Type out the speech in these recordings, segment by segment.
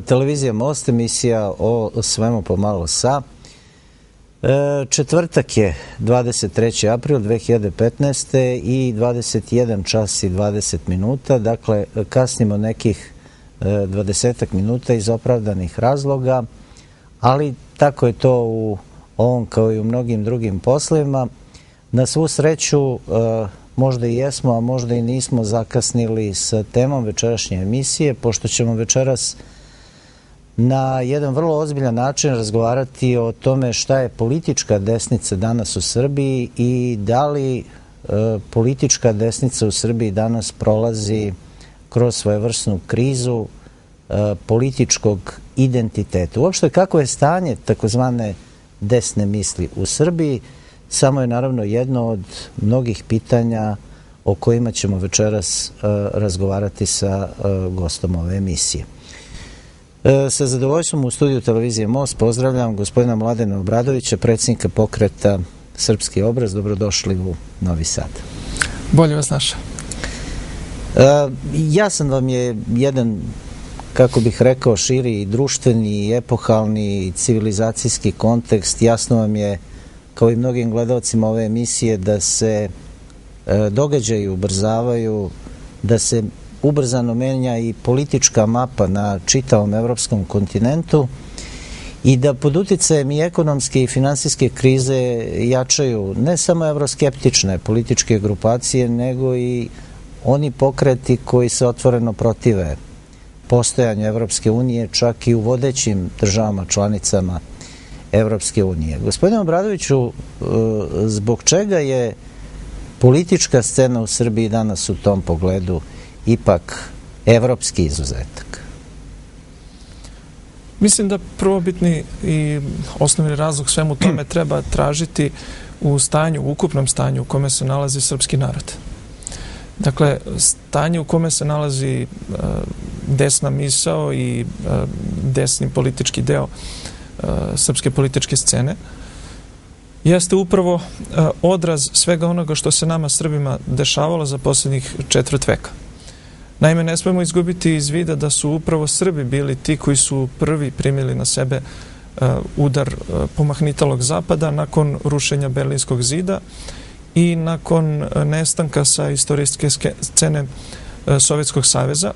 Televizija Most, emisija o svemu pomalo sa. Četvrtak je 23. april 2015. i 21 čas i 20 minuta. Dakle, kasnimo nekih 20 minuta iz opravdanih razloga, ali tako je to u ovom kao i u mnogim drugim poslovima. Na svu sreću, možda i jesmo, a možda i nismo zakasnili sa temom večerašnje emisije, pošto ćemo večeras na jedan vrlo ozbiljan način razgovarati o tome šta je politička desnica danas u Srbiji i da li politička desnica u Srbiji danas prolazi kroz svojevrsnu krizu političkog identiteta. Uopšte, kako je stanje takozvane desne misli u Srbiji, samo je naravno jedno od mnogih pitanja o kojima ćemo večeras razgovarati sa gostom ove emisije. Sa zadovoljstvom u studiju televizije Most pozdravljam gospodina Mladena Obradovića, predsjednika pokreta Srpski obraz. Dobrodošli u Novi Sad. Bolje vas našao. Jasan vam je jedan, kako bih rekao, širi društveni, epohalni, civilizacijski kontekst. Jasno vam je, kao i mnogim gledalcima ove emisije, da se događaji ubrzavaju, da se ubrzano menja i politička mapa na čitavom evropskom kontinentu i da pod uticajem i ekonomske i finansijske krize jačaju ne samo evroskeptične političke grupacije, nego i oni pokreti koji se otvoreno protive postojanju Evropske unije, čak i u vodećim državama članicama Evropske unije. Gospodine Obradoviću, zbog čega je politička scena u Srbiji danas u tom pogledu ipak evropski izuzetak? Mislim da prvobitni i osnovni razlog svemu tome treba tražiti u ukupnom stanju u kome se nalazi srpski narod. Dakle, stanje u kome se nalazi desna misao i desni politički deo srpske političke scene jeste upravo odraz svega onoga što se nama Srbima dešavalo za posljednjih četvrt veka. Naime, ne smemo izgubiti iz vida da su upravo Srbi bili ti koji su prvi primili na sebe udar pomahnitalog zapada nakon rušenja Berlinskog zida i nakon nestanka sa istorijske scene Sovjetskog saveza,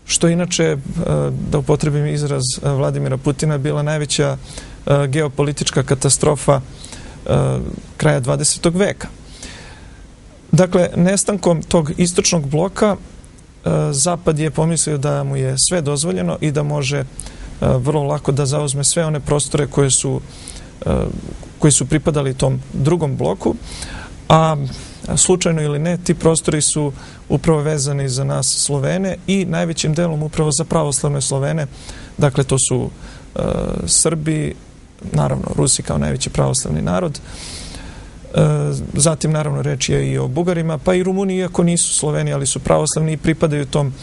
što inače, da upotrebim izraz Vladimira Putina, bila najveća geopolitička katastrofa kraja 20. veka. Dakle, nestankom tog istočnog bloka Zapad je pomislio da mu je sve dozvoljeno i da može vrlo lako da zauzme sve one prostore koji su pripadali tom drugom bloku, a slučajno ili ne, ti prostori su upravo vezani za nas Slovene i najvećim delom upravo za pravoslavne Slovene. Dakle, to su Srbi, naravno Rusi kao najveći pravoslavni narod, zatim naravno reč je i o Bugarima, pa i Rumuni, iako nisu Sloveni, ali su pravoslavni i pripadaju tom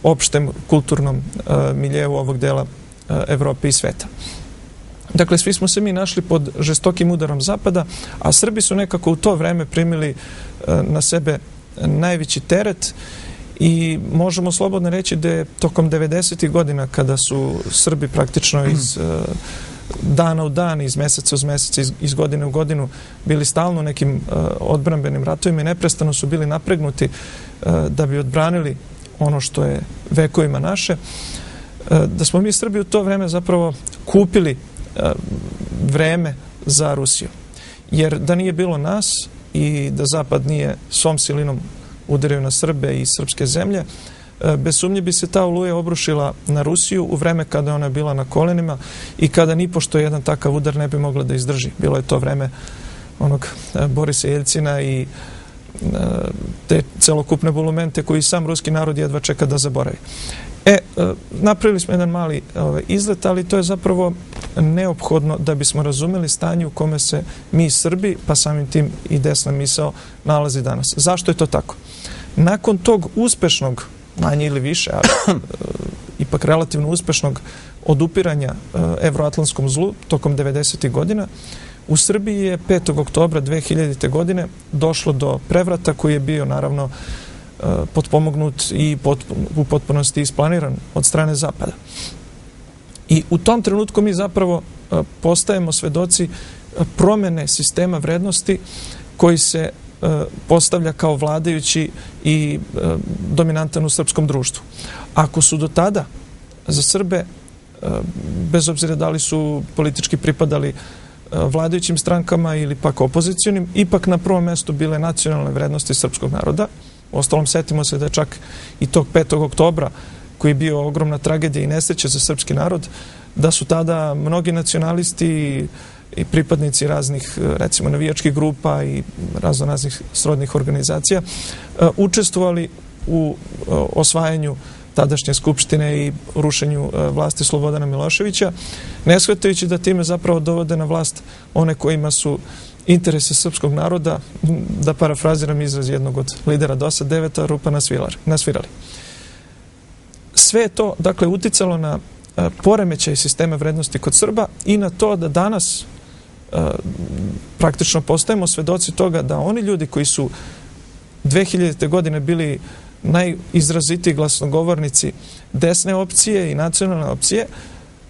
opštem kulturnom miljeu ovog dela Evrope i sveta. Dakle, svi smo se mi našli pod žestokim udarom Zapada, a Srbi su nekako u to vreme primili na sebe najveći teret i možemo slobodno reći da je tokom 90. godina, kada su Srbi praktično iz dana u dan, iz meseca uz mesec, iz godine u godinu bili stalno u nekim odbrambenim ratovima i neprestano su bili napregnuti da bi odbranili ono što je vekovima naše, da smo mi Srbi u to vreme zapravo kupili vreme za Rusiju. Jer da nije bilo nas i da Zapad nije svom silinom udario na Srbe i srpske zemlje, bez sumnje bi se ta oluja obrušila na Rusiju u vreme kada ona je bila na kolenima i kada nipošto jedan takav udar ne bi mogla da izdrži. Bilo je to vreme onog Borisa Jeljcina i te celokupne bolumente koji sam ruski narod jedva čeka da zaboravi. Napravili smo jedan mali izlet, ali to je zapravo neophodno da bismo razumeli stanje u kome se mi Srbi, pa samim tim i desna misao, nalazi danas. Zašto je to tako? Nakon tog uspešnog, manje ili više, ali ipak relativno uspešnog odupiranja evroatlantskom zlu tokom 90. godina, u Srbiji je 5. oktobra 2000. godine došlo do prevrata koji je bio naravno potpomognut i u potpunosti isplaniran od strane Zapada. I u tom trenutku mi zapravo postajemo svedoci promene sistema vrednosti koji se postavlja kao vladajući i dominantan u srpskom društvu. Ako su do tada za Srbe, bez obzira da li su politički pripadali vladajućim strankama ili pak opozicionim, ipak na prvom mestu bile nacionalne vrednosti srpskog naroda. Uostalom, setimo se da je čak i tog 5. oktobra, koji je bio ogromna tragedija i nesreća za srpski narod, da su tada mnogi nacionalisti i pripadnici raznih, recimo, navijačkih grupa i raznih srodnih organizacija učestvovali u osvajanju tadašnje skupštine i rušenju vlasti Slobodana Miloševića, ne shvatajući da time zapravo dovode na vlast one kojima su interese srpskog naroda, da parafraziram izraz jednog od lidera DOS-a, 9 rupa nasvirali. Sve je to, dakle, uticalo na poremećaj sistema vrednosti kod Srba i na to da danas praktično postajemo svedoci toga da oni ljudi koji su 2000. godine bili najizrazitiji glasnogovornici desne opcije i nacionalne opcije,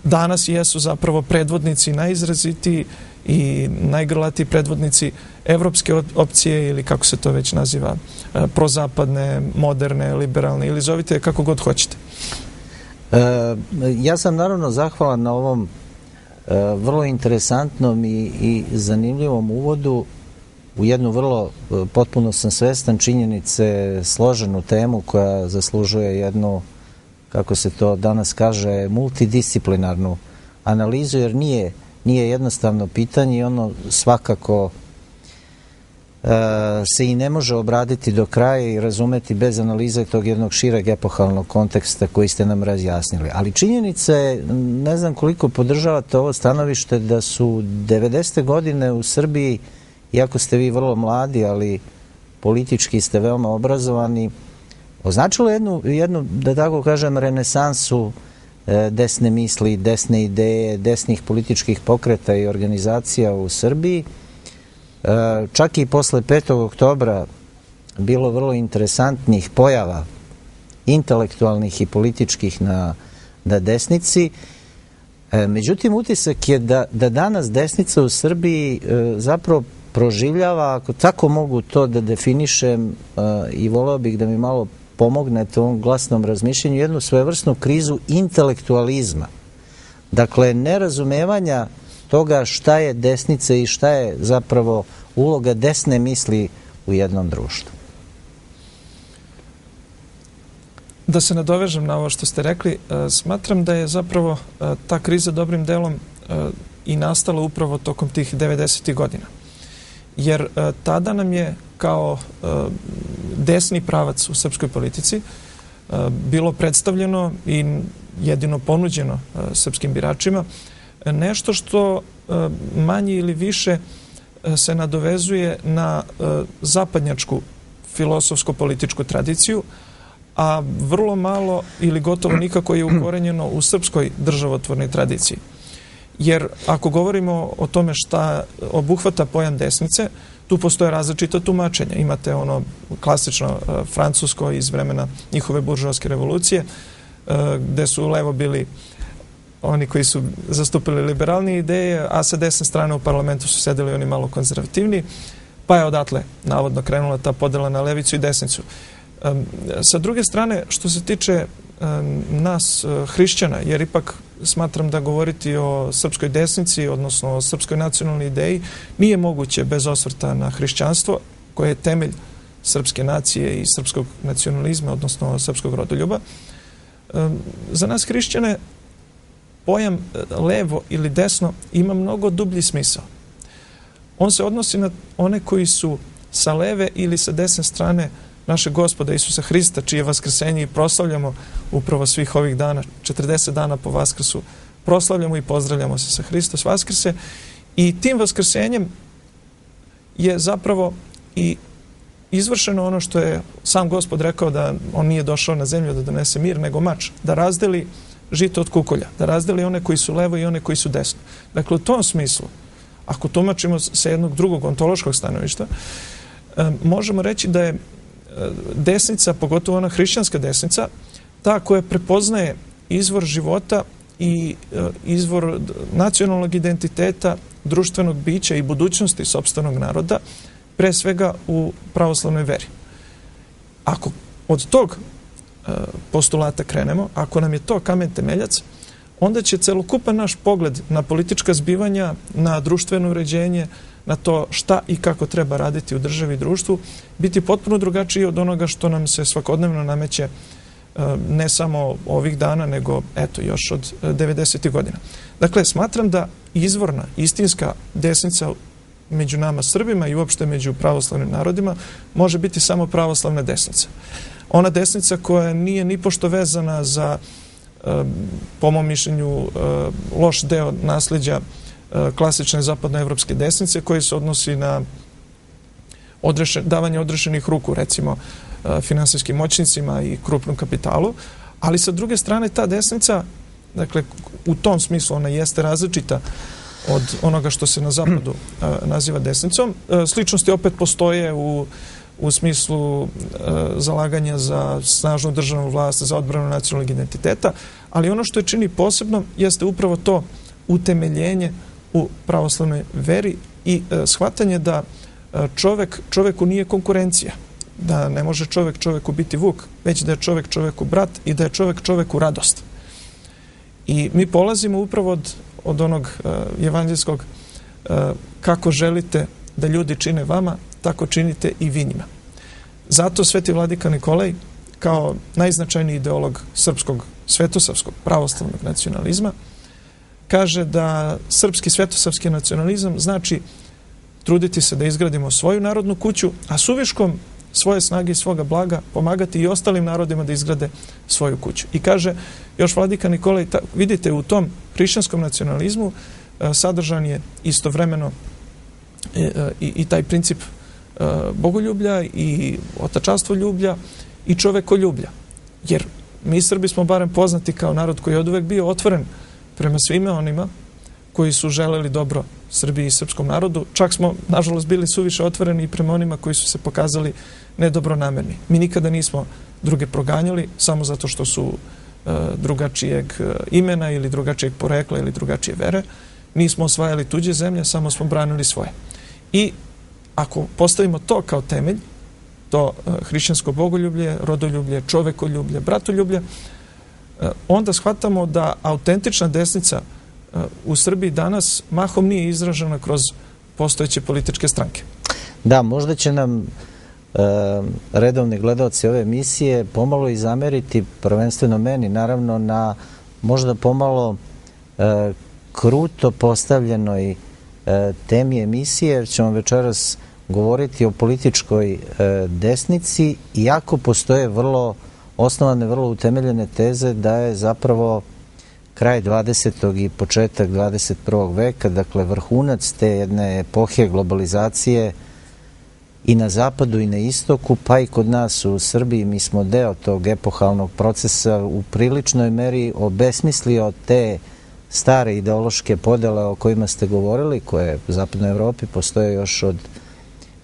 danas jesu zapravo predvodnici najizrazitiji i najgrlatiji predvodnici evropske opcije ili kako se to već naziva, prozapadne, moderne, liberalne ili zovite kako god hoćete. Ja sam naravno zahvalan na ovom vrlo interesantnom i zanimljivom uvodu u jednu vrlo, potpuno sam svestan činjenice, složenu temu koja zaslužuje jednu, kako se to danas kaže, multidisciplinarnu analizu, jer nije jednostavno pitanje i ono svakako se i ne može obraditi do kraja i razumeti bez analize tog jednog šireg epohalnog konteksta koji ste nam razjasnili. Ali činjenica je, ne znam koliko podržavate ovo stanovište, da su 90. godine u Srbiji, iako ste vi vrlo mladi, ali politički ste veoma obrazovani, označilo jednu, da tako kažem, renesansu desne misli, desne ideje, desnih političkih pokreta i organizacija u Srbiji. Čak i posle 5. oktobra bilo vrlo interesantnih pojava intelektualnih i političkih na desnici. Međutim, utisak je da danas desnica u Srbiji zapravo proživljava, ako tako mogu to da definišem, i voleo bih da mi malo pomognete u ovom glasnom razmišljenju, jednu svojevrsnu krizu intelektualizma. Dakle, nerazumevanja toga šta je desnica i šta je zapravo uloga desne misli u jednom društvu. Da se nadovežem na ovo što ste rekli, smatram da je zapravo ta kriza dobrim delom i nastala upravo tokom tih 90. godina. Jer tada nam je kao desni pravac u srpskoj politici bilo predstavljeno i jedino ponuđeno srpskim biračima nešto što manje ili više se nadovezuje na zapadnjačku filosofsko-političku tradiciju, a vrlo malo ili gotovo nikako je ukorenjeno u srpskoj državotvornoj tradiciji. Jer ako govorimo o tome šta obuhvata pojam desnice, tu postoje različita tumačenja. Imate ono klasično francusko iz vremena njihove buržoaske revolucije, gde su levo bili oni koji su zastupili liberalne ideje, a sa desne strane u parlamentu su sedeli oni malo konzervativni, pa je odatle navodno krenula ta podela na levicu i desnicu. Sa druge strane, što se tiče nas hrišćana, jer ipak smatram da govoriti o srpskoj desnici, odnosno o srpskoj nacionalnoj ideji, nije moguće bez osvrta na hrišćanstvo, koje je temelj srpske nacije i srpskog nacionalizma, odnosno srpskog rodoljuba. Za nas hrišćane pojam levo ili desno ima mnogo dublji smisao. On se odnosi na one koji su sa leve ili sa desne strane našeg Gospoda Isusa Hrista, čije vaskrsenje i proslavljamo upravo svih ovih dana, 40 dana po Vaskrsu, proslavljamo i pozdravljamo se sa Hristos Vaskrse, i tim vaskrsenjem je zapravo i izvršeno ono što je sam Gospod rekao, da on nije došao na zemlju da donese mir, nego mač, da razdeli žito od kukolja, da razdeli one koji su levo i one koji su desno. Dakle, u tom smislu, ako tumačimo sa jednog drugog ontološkog stanovišta, možemo reći da je desnica, pogotovo ona hrišćanska desnica, ta koja prepoznaje izvor života i izvor nacionalnog identiteta, društvenog bića i budućnosti sopstvenog naroda, pre svega u pravoslavnoj veri. Ako od tog postulata krenemo, ako nam je to kamen temeljac, onda će celokupan naš pogled na politička zbivanja, na društveno uređenje, na to šta i kako treba raditi u državi i društvu, biti potpuno drugačiji od onoga što nam se svakodnevno nameće ne samo ovih dana, nego eto još od 90. godina. Dakle, smatram da izvorna, istinska desnica među nama Srbima i uopšte među pravoslavnim narodima može biti samo pravoslavna desnica. Ona desnica koja nije ni pošto vezana za, po mom mišljenju, loš deo nasljeđa klasične zapadnoevropske desnice koji se odnosi na davanje odrešenih ruku, recimo, finansijskim moćnicima i krupnom kapitalu, ali sa druge strane ta desnica, dakle, u tom smislu ona jeste različita od onoga što se na zapadu naziva desnicom. Sličnosti opet postoje u smislu zalaganja za snažnu državnu vlast, za odbranu nacionalnog identiteta, ali ono što je čini posebno jeste upravo to utemeljenje u pravoslavnoj veri i shvatanje da čoveku nije konkurencija, da ne može čovek čoveku biti vuk, već da je čovek čoveku brat i da je čovek čoveku radost. I mi polazimo upravo od onog evanđelskog kako želite da ljudi čine vama, tako činite i vi njima. Zato Sveti vladika Nikolaj, kao najznačajniji ideolog srpskog svetosavskog pravoslavnog nacionalizma, kaže da srpski svetosavski nacionalizam znači truditi se da izgradimo svoju narodnu kuću, a suviškom svoje snage i svoga blaga pomagati i ostalim narodima da izgrade svoju kuću. I kaže još vladika Nikolaj, vidite, u tom hrišćanskom nacionalizmu sadržan je istovremeno i taj princip bogoljublja i otačanstvoljublja i čovekoljublja. Jer mi Srbi smo barem poznati kao narod koji je oduvek bio otvoren prema svima onima koji su želeli dobro Srbiji i srpskom narodu. Čak smo, nažalost, bili suviše otvoreni i prema onima koji su se pokazali nedobronamerni. Mi nikada nismo druge proganjali samo zato što su drugačijeg imena ili drugačijeg porekla ili drugačije vere. Nismo osvajali tuđe zemlje, samo smo branili svoje. I ako postavimo to kao temelj, to hrišćansko bogoljublje, rodoljublje, čovekoljublje, bratoljublje, onda shvatamo da autentična desnica u Srbiji danas mahom nije izražena kroz postojeće političke stranke. Da, možda će nam redovni gledalci ove emisije pomalo i zameriti, prvenstveno meni, naravno, na možda pomalo kruto postavljenoj temi emisije, jer ćemo večeras govoriti o političkoj desnici, iako postoje vrlo osnovane, vrlo utemeljene teze da je zapravo kraj 20. i početak 21. veka, dakle vrhunac te jedne epohe globalizacije i na zapadu i na istoku, pa i kod nas u Srbiji. Mi smo deo tog epohalnog procesa u priličnoj meri obesmislio te stare ideološke podele o kojima ste govorili, koje u zapadnoj Evropi postoje još od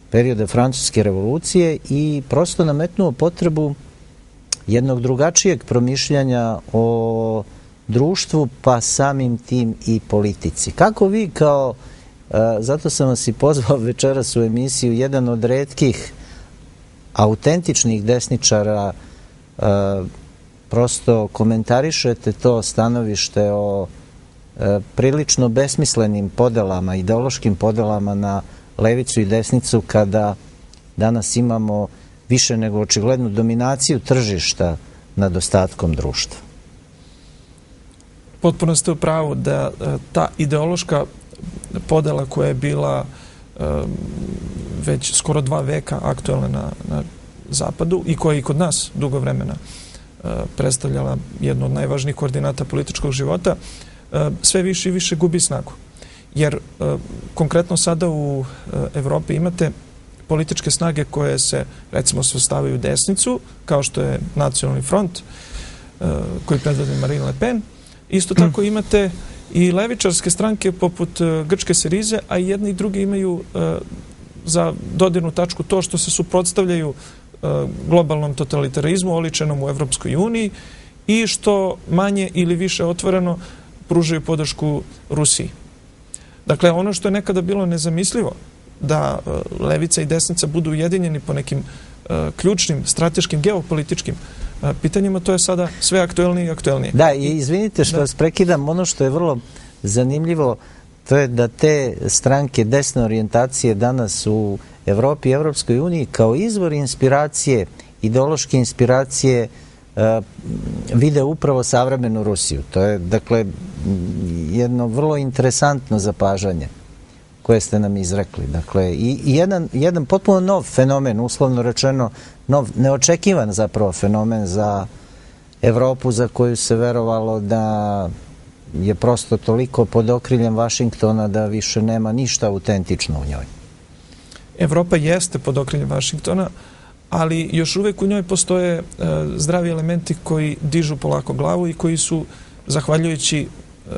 perioda Francuske revolucije, i prosto nametnuo potrebu jednog drugačijeg promišljanja o društvu, pa samim tim i politici. Kako vi kao, zato sam vas i pozvao večeras u emisiju, jedan od retkih autentičnih desničara, prosto komentarišete to stanovište o prilično besmislenim podelama, ideološkim podelama na levicu i desnicu, kada danas imamo više nego očiglednu dominaciju tržišta nad ostatkom društva? Potpuno ste u pravu da ta ideološka podela koja je bila već skoro 2 veka aktualna na zapadu i koja je i kod nas dugo vremena predstavljala jednu od najvažnijih koordinata političkog života, sve više i više gubi snagu. Jer konkretno sada u Evropi imate političke snage koje se, recimo, svrstavaju u desnicu, kao što je Nacionalni front, koji predvodi Marine Le Pen. Isto tako imate i levičarske stranke poput grčke Serize, a i jedni i drugi imaju za dodirnu tačku to što se suprotstavljaju globalnom totalitarizmu oličenom u Evropskoj uniji i što manje ili više otvoreno pružaju podršku Rusiji. Dakle, ono što je nekada bilo nezamislivo, da levica i desnica budu ujedinjeni po nekim ključnim, strateškim, geopolitičkim pitanjima, to je sada sve aktuelnije i aktuelnije. Da, i izvinite što vas prekidam, ono što je vrlo zanimljivo, to je da te stranke desne orijentacije danas u Evropi i Evropskoj uniji kao izvor inspiracije, ideološke inspiracije, vide upravo savremenu Rusiju. To je, dakle, jedno vrlo interesantno zapažanje koje ste nam izrekli. Dakle, i jedan potpuno nov fenomen, uslovno rečeno, nov, neočekivan zapravo fenomen za Evropu, za koju se verovalo da je prosto toliko pod okriljem Vašingtona da više nema ništa autentično u njoj. Evropa jeste pod okriljem Vašingtona, ali još uvek u njoj postoje zdravi elementi koji dižu polako glavu i koji su, zahvaljujući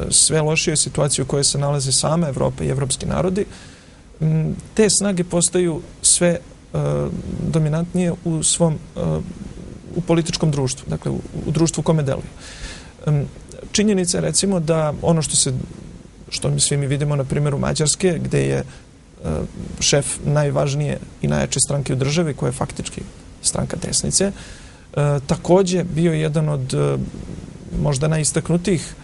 sve lošije situaciji u kojoj se nalaze sama Evropa i evropski narodi, te snage postaju sve dominantnije u političkom društvu, dakle u društvu u kome deluju. Činjenica je, recimo, da ono što mi svi vidimo na primjeru Mađarske, gde je šef najvažnije i najjače stranke u državi, koja je faktički stranka desnice, takođe bio jedan od možda najistaknutijih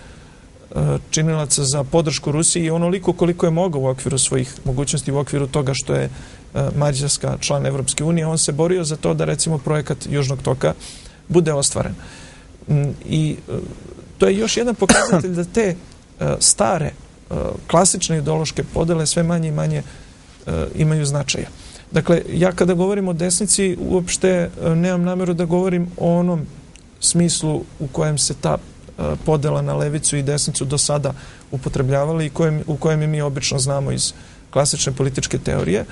činilaca za podršku Rusiji i onoliko koliko je mogao u okviru svojih mogućnosti, u okviru toga što je Mađarska član Evropske unije, on se borio za to da, recimo, projekat Južnog toka bude ostvaren. I to je još jedan pokazatelj da te stare, klasične ideološke podele sve manje i manje imaju značaja. Dakle, ja kada govorim o desnici, uopšte nemam nameru da govorim o onom smislu u kojem se ta podela na levicu i desnicu do sada upotrebljavali i u kojem mi obično znamo iz klasične političke teorije.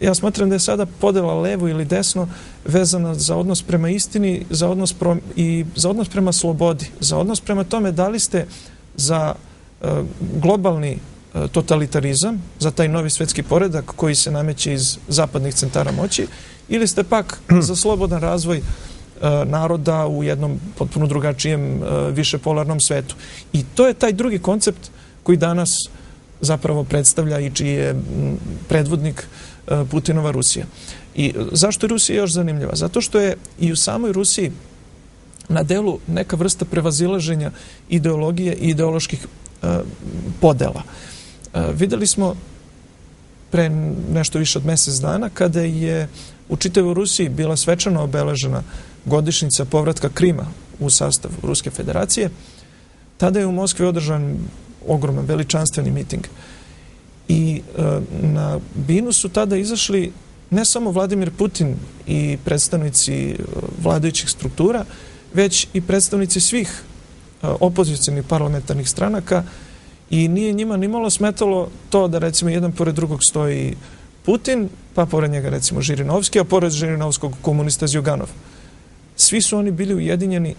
Ja smatram da je sada podela levo ili desno vezana za odnos prema istini, za odnos prema slobodi, za odnos prema tome da li ste za globalni totalitarizam, za taj novi svetski poredak koji se nameće iz zapadnih centara moći, ili ste pak za slobodan razvoj naroda u jednom potpuno drugačijem, višepolarnom svetu. I to je taj drugi koncept koji danas zapravo predstavlja i čiji je predvodnik Putinova Rusija. I zašto je Rusija još zanimljiva? Zato što je i u samoj Rusiji na delu neka vrsta prevazilaženja ideologije i ideoloških podela. Videli smo pre nešto više od mesec dana kada je u čitavoj Rusiji bila svečano obeležena godišnjica povratka Krima u sastav Ruske federacije. Tada je u Moskvi održan ogroman, veličanstveni miting. I na binu su tada izašli ne samo Vladimir Putin i predstavnici vladajućih struktura, već i predstavnici svih opozicionih parlamentarnih stranaka i nije njima nimalo smetalo to da, recimo, jedan pored drugog stoji Putin, pa pored njega, recimo, Žirinovski, a pored Žirinovskog komunista Zjuganov. Svi su oni bili ujedinjeni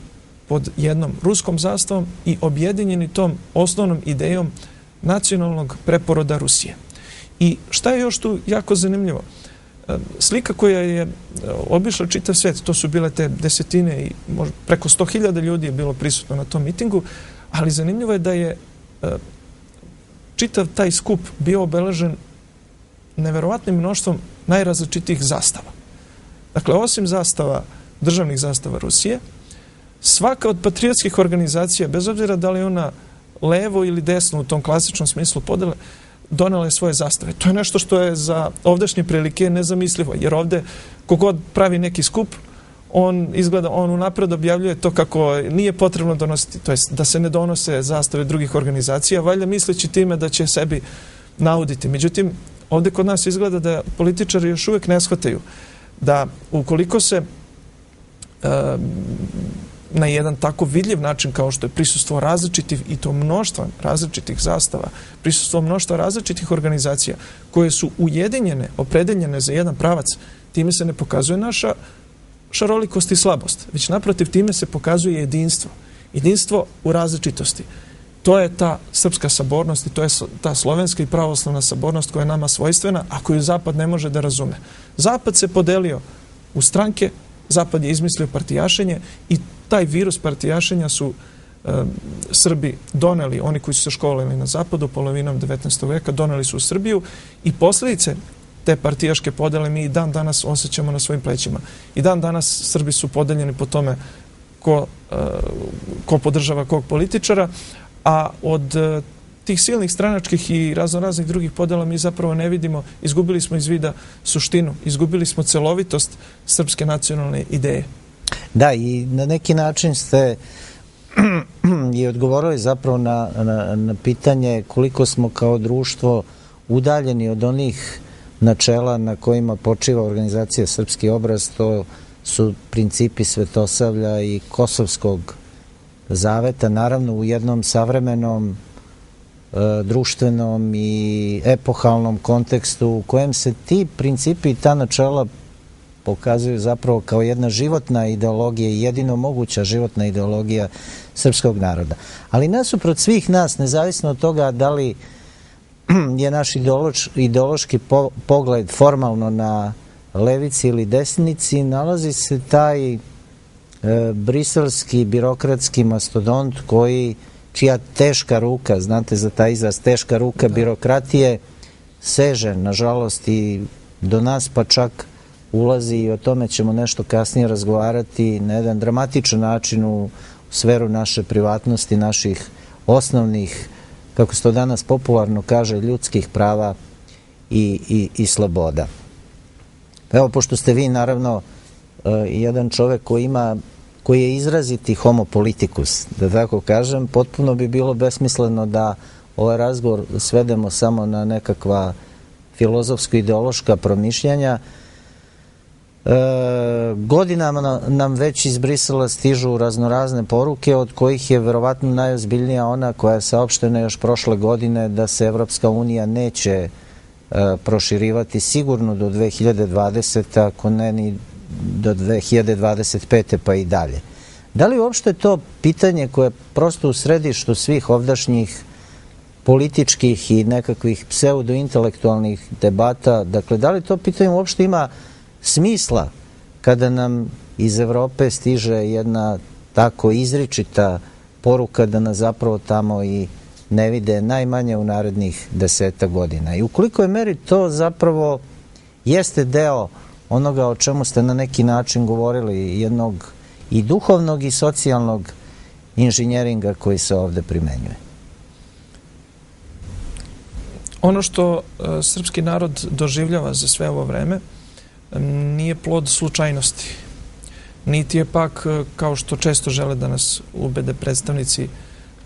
pod jednom ruskom zastavom i objedinjeni tom osnovnom idejom nacionalnog preporoda Rusije. I šta je još tu jako zanimljivo? Slika koja je obišla čitav svet, to su bile te desetine i možda preko 100.000 ljudi je bilo prisutno na tom mitingu, ali zanimljivo je da je čitav taj skup bio obeležen neverovatnim mnoštvom najrazličitijih zastava. Dakle, osim državnih zastava Rusije, svaka od patriotskih organizacija, bez obzira da li ona levo ili desno u tom klasičnom smislu podele, donela je svoje zastave. To je nešto što je za ovdašnje prilike nezamislivo, jer ovde kogod pravi neki skup, on unapred objavljuje to kako nije potrebno donositi, to jest da se ne donose zastave drugih organizacija, valjda misleći time da će sebi nauditi. Međutim, ovde kod nas izgleda da političari još uvek ne shvataju da ukoliko se na jedan tako vidljiv način kao što je prisustvo različitih i to mnoštva različitih zastava, prisustvo mnoštva različitih organizacija koje su ujedinjene, opredeljene za jedan pravac, time se ne pokazuje naša šarolikost i slabost, već naprotiv time se pokazuje jedinstvo. Jedinstvo u različitosti. To je ta srpska sabornost i to je ta slovenska i pravoslavna sabornost koja je nama svojstvena, a koju Zapad ne može da razume. Zapad se podelio u stranke, Zapad je izmislio partijašenje i taj virus partijašenja su Srbi doneli, oni koji su se školovali na Zapadu polovinom 19. veka, doneli su u Srbiju i posljedice te partijaške podele mi i dan danas osjećamo na svojim plećima. I dan danas Srbi su podeljeni po tome ko podržava kog političara, a od tih silnih stranačkih i raznih drugih podela mi zapravo ne vidimo, izgubili smo iz vida suštinu, izgubili smo celovitost srpske nacionalne ideje. Da, i na neki način ste i odgovorili zapravo na pitanje koliko smo kao društvo udaljeni od onih načela na kojima počiva organizacija Srpski obraz, to su principi Svetosavlja i Kosovskog zaveta, naravno u jednom savremenom društvenom i epohalnom kontekstu u kojem se ti principi i ta načela pokazuju zapravo kao jedna životna ideologija i jedino moguća životna ideologija srpskog naroda. Ali nasuprot svih nas, nezavisno od toga da li je naš ideološki pogled formalno na levici ili desnici, nalazi se taj briselski birokratski mastodont čija teška ruka, znate za taj izraz, teška ruka birokratije seže, nažalost, i do nas, pa čak ulazi, i o tome ćemo nešto kasnije razgovarati, na jedan dramatičan način u sferu naše privatnosti, naših osnovnih, kako se to danas popularno kaže, ljudskih prava i sloboda. Evo, pošto ste vi naravno jedan čovek koji je izraziti homo politikus, da tako kažem, potpuno bi bilo besmisleno da ovaj razgovor svedemo samo na nekakva filozofsko-ideološka promišljanja. Godinama nam već iz Brisela stižu raznorazne poruke, od kojih je verovatno najozbiljnija ona koja je saopštena još prošle godine, da se Evropska unija neće proširivati sigurno do 2020. ako ne ni do 2025. pa i dalje. Da li uopšte to pitanje koje je prosto u središtu svih ovdašnjih političkih i nekakvih pseudo-intelektualnih debata, dakle, da li to pitanje uopšte ima smisla kada nam iz Evrope stiže jedna tako izričita poruka da nas zapravo tamo i ne vide najmanje u narednih 10 godina? I u kolikoj meri to zapravo jeste deo onoga o čemu ste na neki način govorili, jednog i duhovnog i socijalnog inženjeringa koji se ovde primenjuje? Ono što srpski narod doživljava za sve ovo vreme nije plod slučajnosti. Niti je pak, kao što često žele da nas ubede predstavnici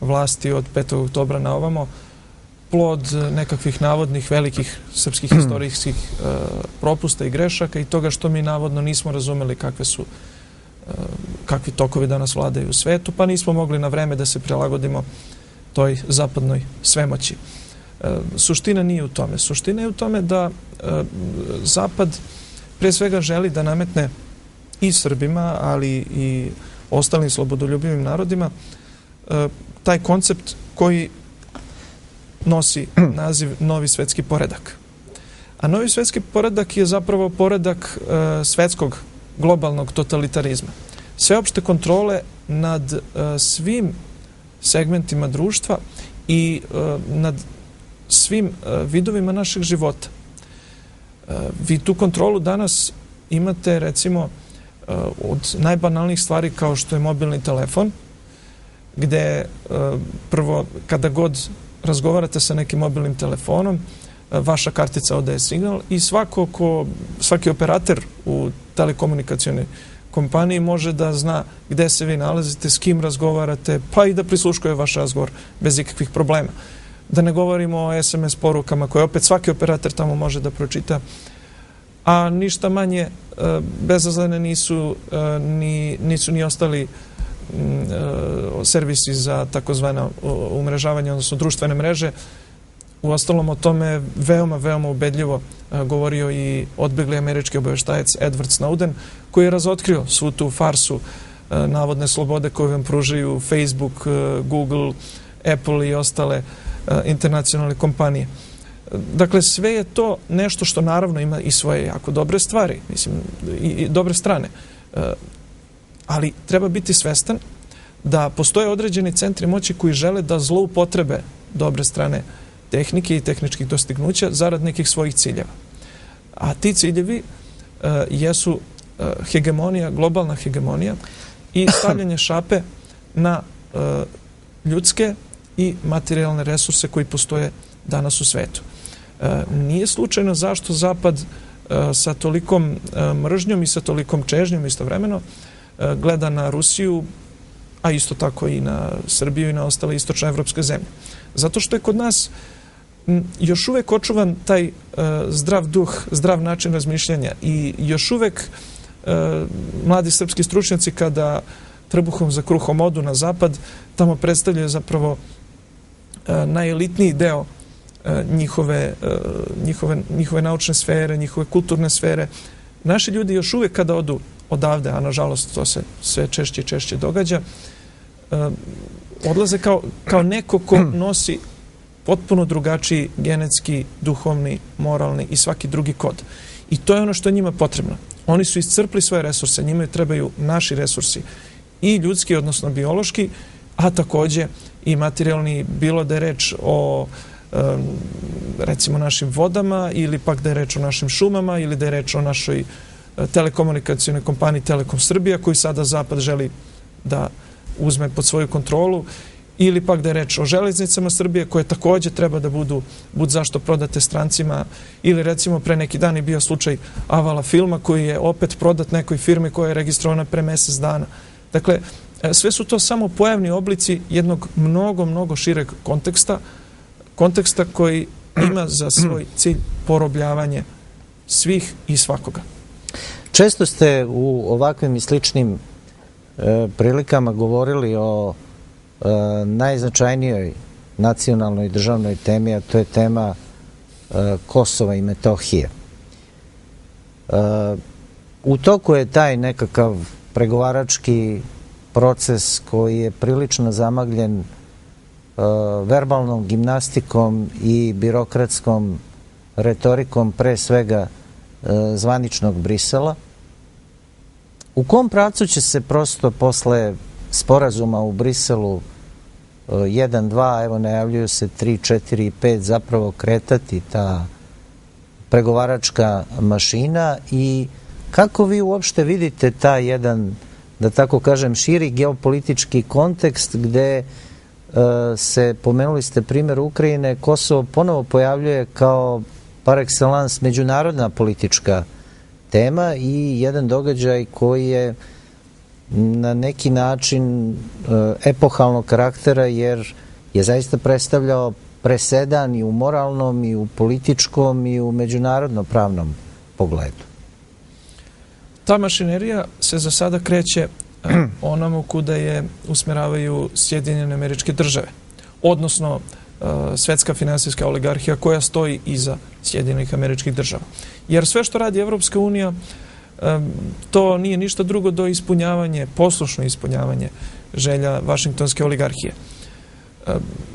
vlasti od 5. oktobra na ovamo, plod nekakvih navodnih velikih srpskih istorijskih propusta i grešaka i toga što mi navodno nismo razumeli kakvi tokovi danas vladaju u svetu, pa nismo mogli na vreme da se prilagodimo toj zapadnoj svemoći. Suština nije u tome. Suština je u tome da Zapad pre svega želi da nametne i Srbima, ali i ostalim slobodoljubivim narodima taj koncept koji nosi naziv Novi svetski poredak. A Novi svetski poredak je zapravo poredak svetskog globalnog totalitarizma. Sveopšte kontrole nad svim segmentima društva i nad svim vidovima našeg života. Vi tu kontrolu danas imate, recimo, od najbanalnijih stvari kao što je mobilni telefon, gde prvo, kada god razgovarate sa nekim mobilnim telefonom, vaša kartica odaje signal i svaki operator u telekomunikacionoj kompaniji može da zna gde se vi nalazite, s kim razgovarate, pa i da prisluškuje vaš razgovor bez ikakvih problema. Da ne govorimo o SMS porukama koje opet svaki operator tamo može da pročita, a ništa manje bezazlene nisu ni ostali servisi za takozvano umrežavanje, odnosno društvene mreže. Uostalom o tome veoma, veoma ubedljivo govorio i odbegli američki obaveštajac Edward Snowden, koji je razotkrio svu tu farsu navodne slobode koje vam pružaju Facebook, Google, Apple i ostale internacionalne kompanije. Dakle, sve je to nešto što naravno ima i svoje jako dobre stvari, mislim, i dobre strane. Ali treba biti svestan da postoje određeni centri moći koji žele da zloupotrebe dobre strane tehnike i tehničkih dostignuća zarad nekih svojih ciljeva. A ti ciljevi jesu hegemonija, globalna hegemonija i stavljanje šape na ljudske i materijalne resurse koji postoje danas u svetu. Nije slučajno zašto Zapad sa tolikom mržnjom i sa tolikom čežnjom istovremeno gleda na Rusiju, a isto tako i na Srbiju i na ostale istočnoevropske zemlje. Zato što je kod nas još uvek očuvan taj zdrav duh, zdrav način razmišljanja i još uvek mladi srpski stručnjaci kada trbuhom za kruhom odu na zapad, tamo predstavljaju zapravo najelitniji deo njihove naučne sfere, njihove kulturne sfere. Naši ljudi još uvek kada odu odavde, a nažalost to se sve češće i češće događa, odlaze kao neko ko nosi potpuno drugačiji genetski, duhovni, moralni i svaki drugi kod. I to je ono što je njima potrebno. Oni su iscrpli svoje resurse, njima trebaju naši resursi, i ljudski, odnosno biološki, a takođe i materijalni, bilo da je reč o recimo našim vodama ili pak da je reč o našim šumama ili da je reč o našoj telekomunikacijnoj kompaniji Telekom Srbija koju sada Zapad želi da uzme pod svoju kontrolu, ili pak da je reč o železnicama Srbije koje takođe treba da budu zašto prodate strancima, ili recimo pre neki dan je bio slučaj Avala filma koji je opet prodat nekoj firmi koja je registrovana pre mesec dana. Dakle, sve su to samo pojavni oblici jednog mnogo šireg konteksta koji ima za svoj cilj porobljavanje svih i svakoga. Često ste u ovakvim i sličnim prilikama govorili o najznačajnijoj nacionalnoj državnoj temi, a to je tema Kosova i Metohije. U toku je taj nekakav pregovarački proces koji je prilično zamagljen verbalnom gimnastikom i birokratskom retorikom, pre svega zvaničnog Brisela. U kom pravcu će se prosto posle sporazuma u Briselu 1, 2, evo najavljuju se 3, 4 i 5 zapravo kretati ta pregovaračka mašina i kako vi uopšte vidite taj jedan, da tako kažem, širi geopolitički kontekst gde se, pomenuli ste primjer Ukrajine, Kosovo ponovo pojavljuje kao par excellence međunarodna politička tema i jedan događaj koji je na neki način epohalnog karaktera jer je zaista predstavljao presedan i u moralnom i u političkom i u međunarodno-pravnom pogledu. Ta mašinerija se za sada kreće onomu kuda je usmeravaju Sjedinjene Američke Države, odnosno svetska finansijska oligarhija koja stoji iza Sjedinjenih Američkih Država. Jer sve što radi Evropska unija, to nije ništa drugo do ispunjavanje, poslušno ispunjavanje želja vašingtonske oligarhije.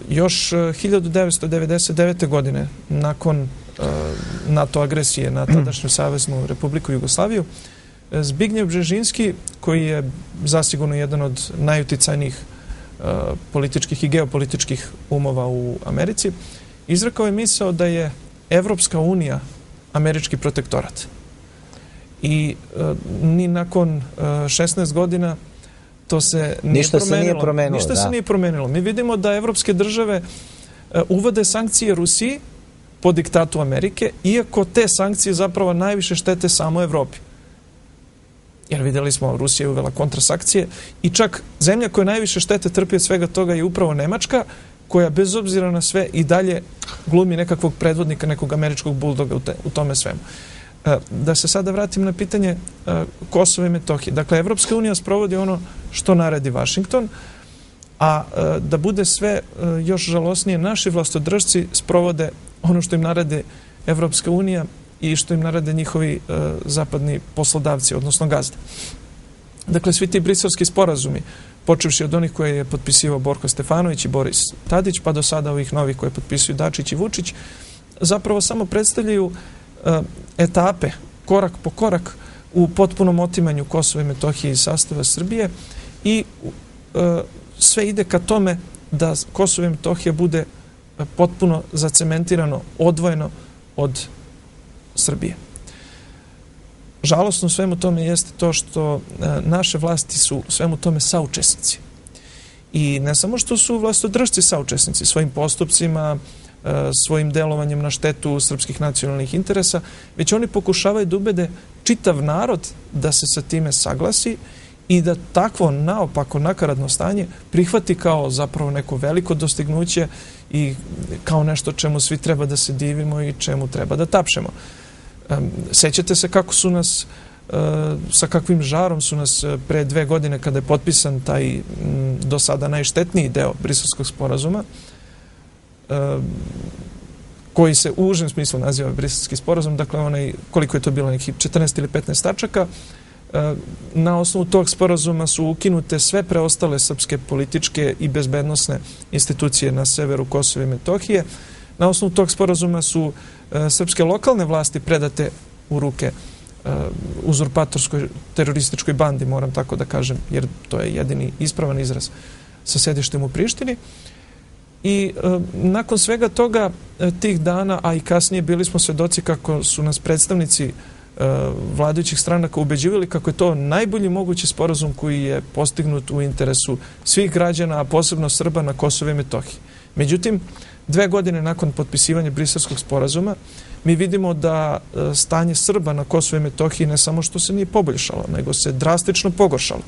Još 1999. godine, nakon NATO agresije na tadašnju Saveznu Republiku Jugoslaviju, Zbignjev Bžežinski, koji je zasigurno jedan od najuticajnijih političkih i geopolitičkih umova u Americi, izrekao je misao da je Evropska unija američki protektorat. I ni nakon 16 godina to se nije promenilo. Ništa se nije promenilo. Mi vidimo da evropske države uvode sankcije Rusiji po diktatu Amerike, iako te sankcije zapravo najviše štete samo Evropi. Jer videli smo, Rusija je uvela kontrasankcije i čak zemlja koja najviše štete trpi od svega toga je upravo Nemačka, koja bez obzira na sve i dalje glumi nekakvog predvodnika, nekog američkog buldoga u tome svemu. Da se sada vratim na pitanje Kosova i Metohije. Dakle, Evropska unija sprovodi ono što naredi Vašington, a da bude sve još žalosnije, naši vlastodržci sprovode ono što im narede Evropska unija i što im narade njihovi zapadni poslodavci, odnosno gazde. Dakle, svi ti briselski sporazumi, počevši od onih koje je potpisivao Borko Stefanović i Boris Tadić, pa do sada ovih novih koje potpisuju Dačić i Vučić, zapravo samo predstavljaju etape, korak po korak u potpunom otimanju Kosova i Metohije iz sastava Srbije i sve ide ka tome da Kosovo i Metohija bude potpuno zacementirano, odvojeno od Srbije. Žalosno u svemu tome jeste to što naše vlasti su u svemu tome saučesnici. I ne samo što su vlastodržci saučesnici svojim postupcima, svojim delovanjem na štetu srpskih nacionalnih interesa, već oni pokušavaju da ubede čitav narod da se sa time saglasi i da takvo naopako nakaradno stanje prihvati kao zapravo neko veliko dostignuće i kao nešto čemu svi treba da se divimo i čemu treba da tapšemo. Sećate se kako su nas, sa kakvim žarom su nas pre 2 godine kada je potpisan taj do sada najštetniji deo Briselskog sporazuma, koji se u užem smislu naziva Briselski sporazum, dakle onaj, koliko je to bilo, nekih 14 ili 15 tačaka. Na osnovu tog sporazuma su ukinute sve preostale srpske političke i bezbednosne institucije na severu Kosova i Metohije. Na osnovu tog sporazuma su srpske lokalne vlasti predate u ruke uzurpatorskoj terorističkoj bandi, moram tako da kažem, jer to je jedini ispravan izraz, sa sedištem u Prištini. I nakon svega toga, tih dana, a i kasnije bili smo svedoci kako su nas predstavnici vladajućih stranaka ubeđivali kako je to najbolji mogući sporazum koji je postignut u interesu svih građana, a posebno Srba na Kosovu i Metohiji. Međutim, 2 godine nakon potpisivanja Briselskog sporazuma, mi vidimo da stanje Srba na Kosovu i Metohiji ne samo što se nije poboljšalo, nego se drastično pogoršalo.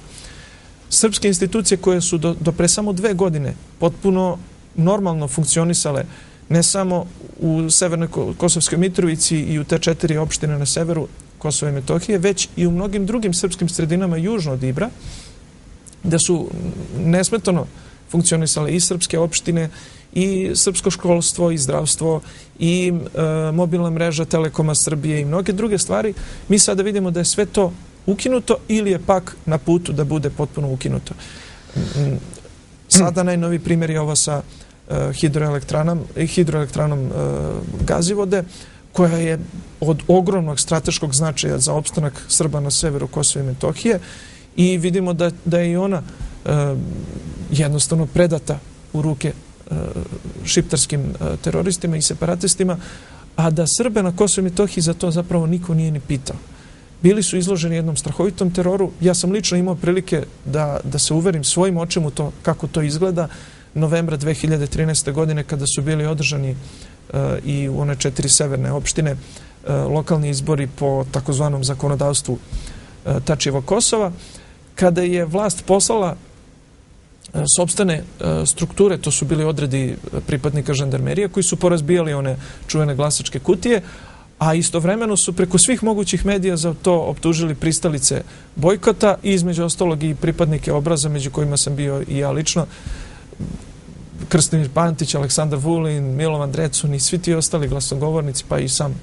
Srpske institucije koje su do pre samo 2 godine potpuno normalno funkcionisale ne samo u Severnoj Kosovskoj Mitrovici i u te 4 opštine na severu Kosova i Metohije, već i u mnogim drugim srpskim sredinama južno od Ibra, da su nesmetano funkcionisale i srpske opštine, i srpsko školstvo, i zdravstvo, i mobilna mreža Telekoma Srbije i mnoge druge stvari. Mi sada vidimo da je sve to ukinuto ili je pak na putu da bude potpuno ukinuto. Sada najnoviji primjer je ovo sa hidroelektranom Gazivode, koja je od ogromnog strateškog značaja za opstanak Srba na severu Kosova i Metohije, i vidimo da je i ona jednostavno predata u ruke šiptarskim teroristima i separatistima, a da Srbe na Kosovu i Metohiji za to zapravo niko nije ni pitao. Bili su izloženi jednom strahovitom teroru. Ja sam lično imao prilike da se uverim svojim očima u to kako to izgleda novembra 2013. godine kada su bili održani i u one 4 severne opštine lokalni izbori po takozvanom zakonodavstvu Tačijevog Kosova, kada je vlast poslala sopstvene strukture, to su bili odredi pripadnika žandarmerije koji su porazbijali one čuvene glasačke kutije, a istovremeno su preko svih mogućih medija za to optužili pristalice bojkota i između ostalog i pripadnike Obraza, među kojima sam bio i ja lično, Krstimir Pantić, Aleksandar Vulin, Milovan Drecun i svi ti ostali glasnogovornici, pa i sam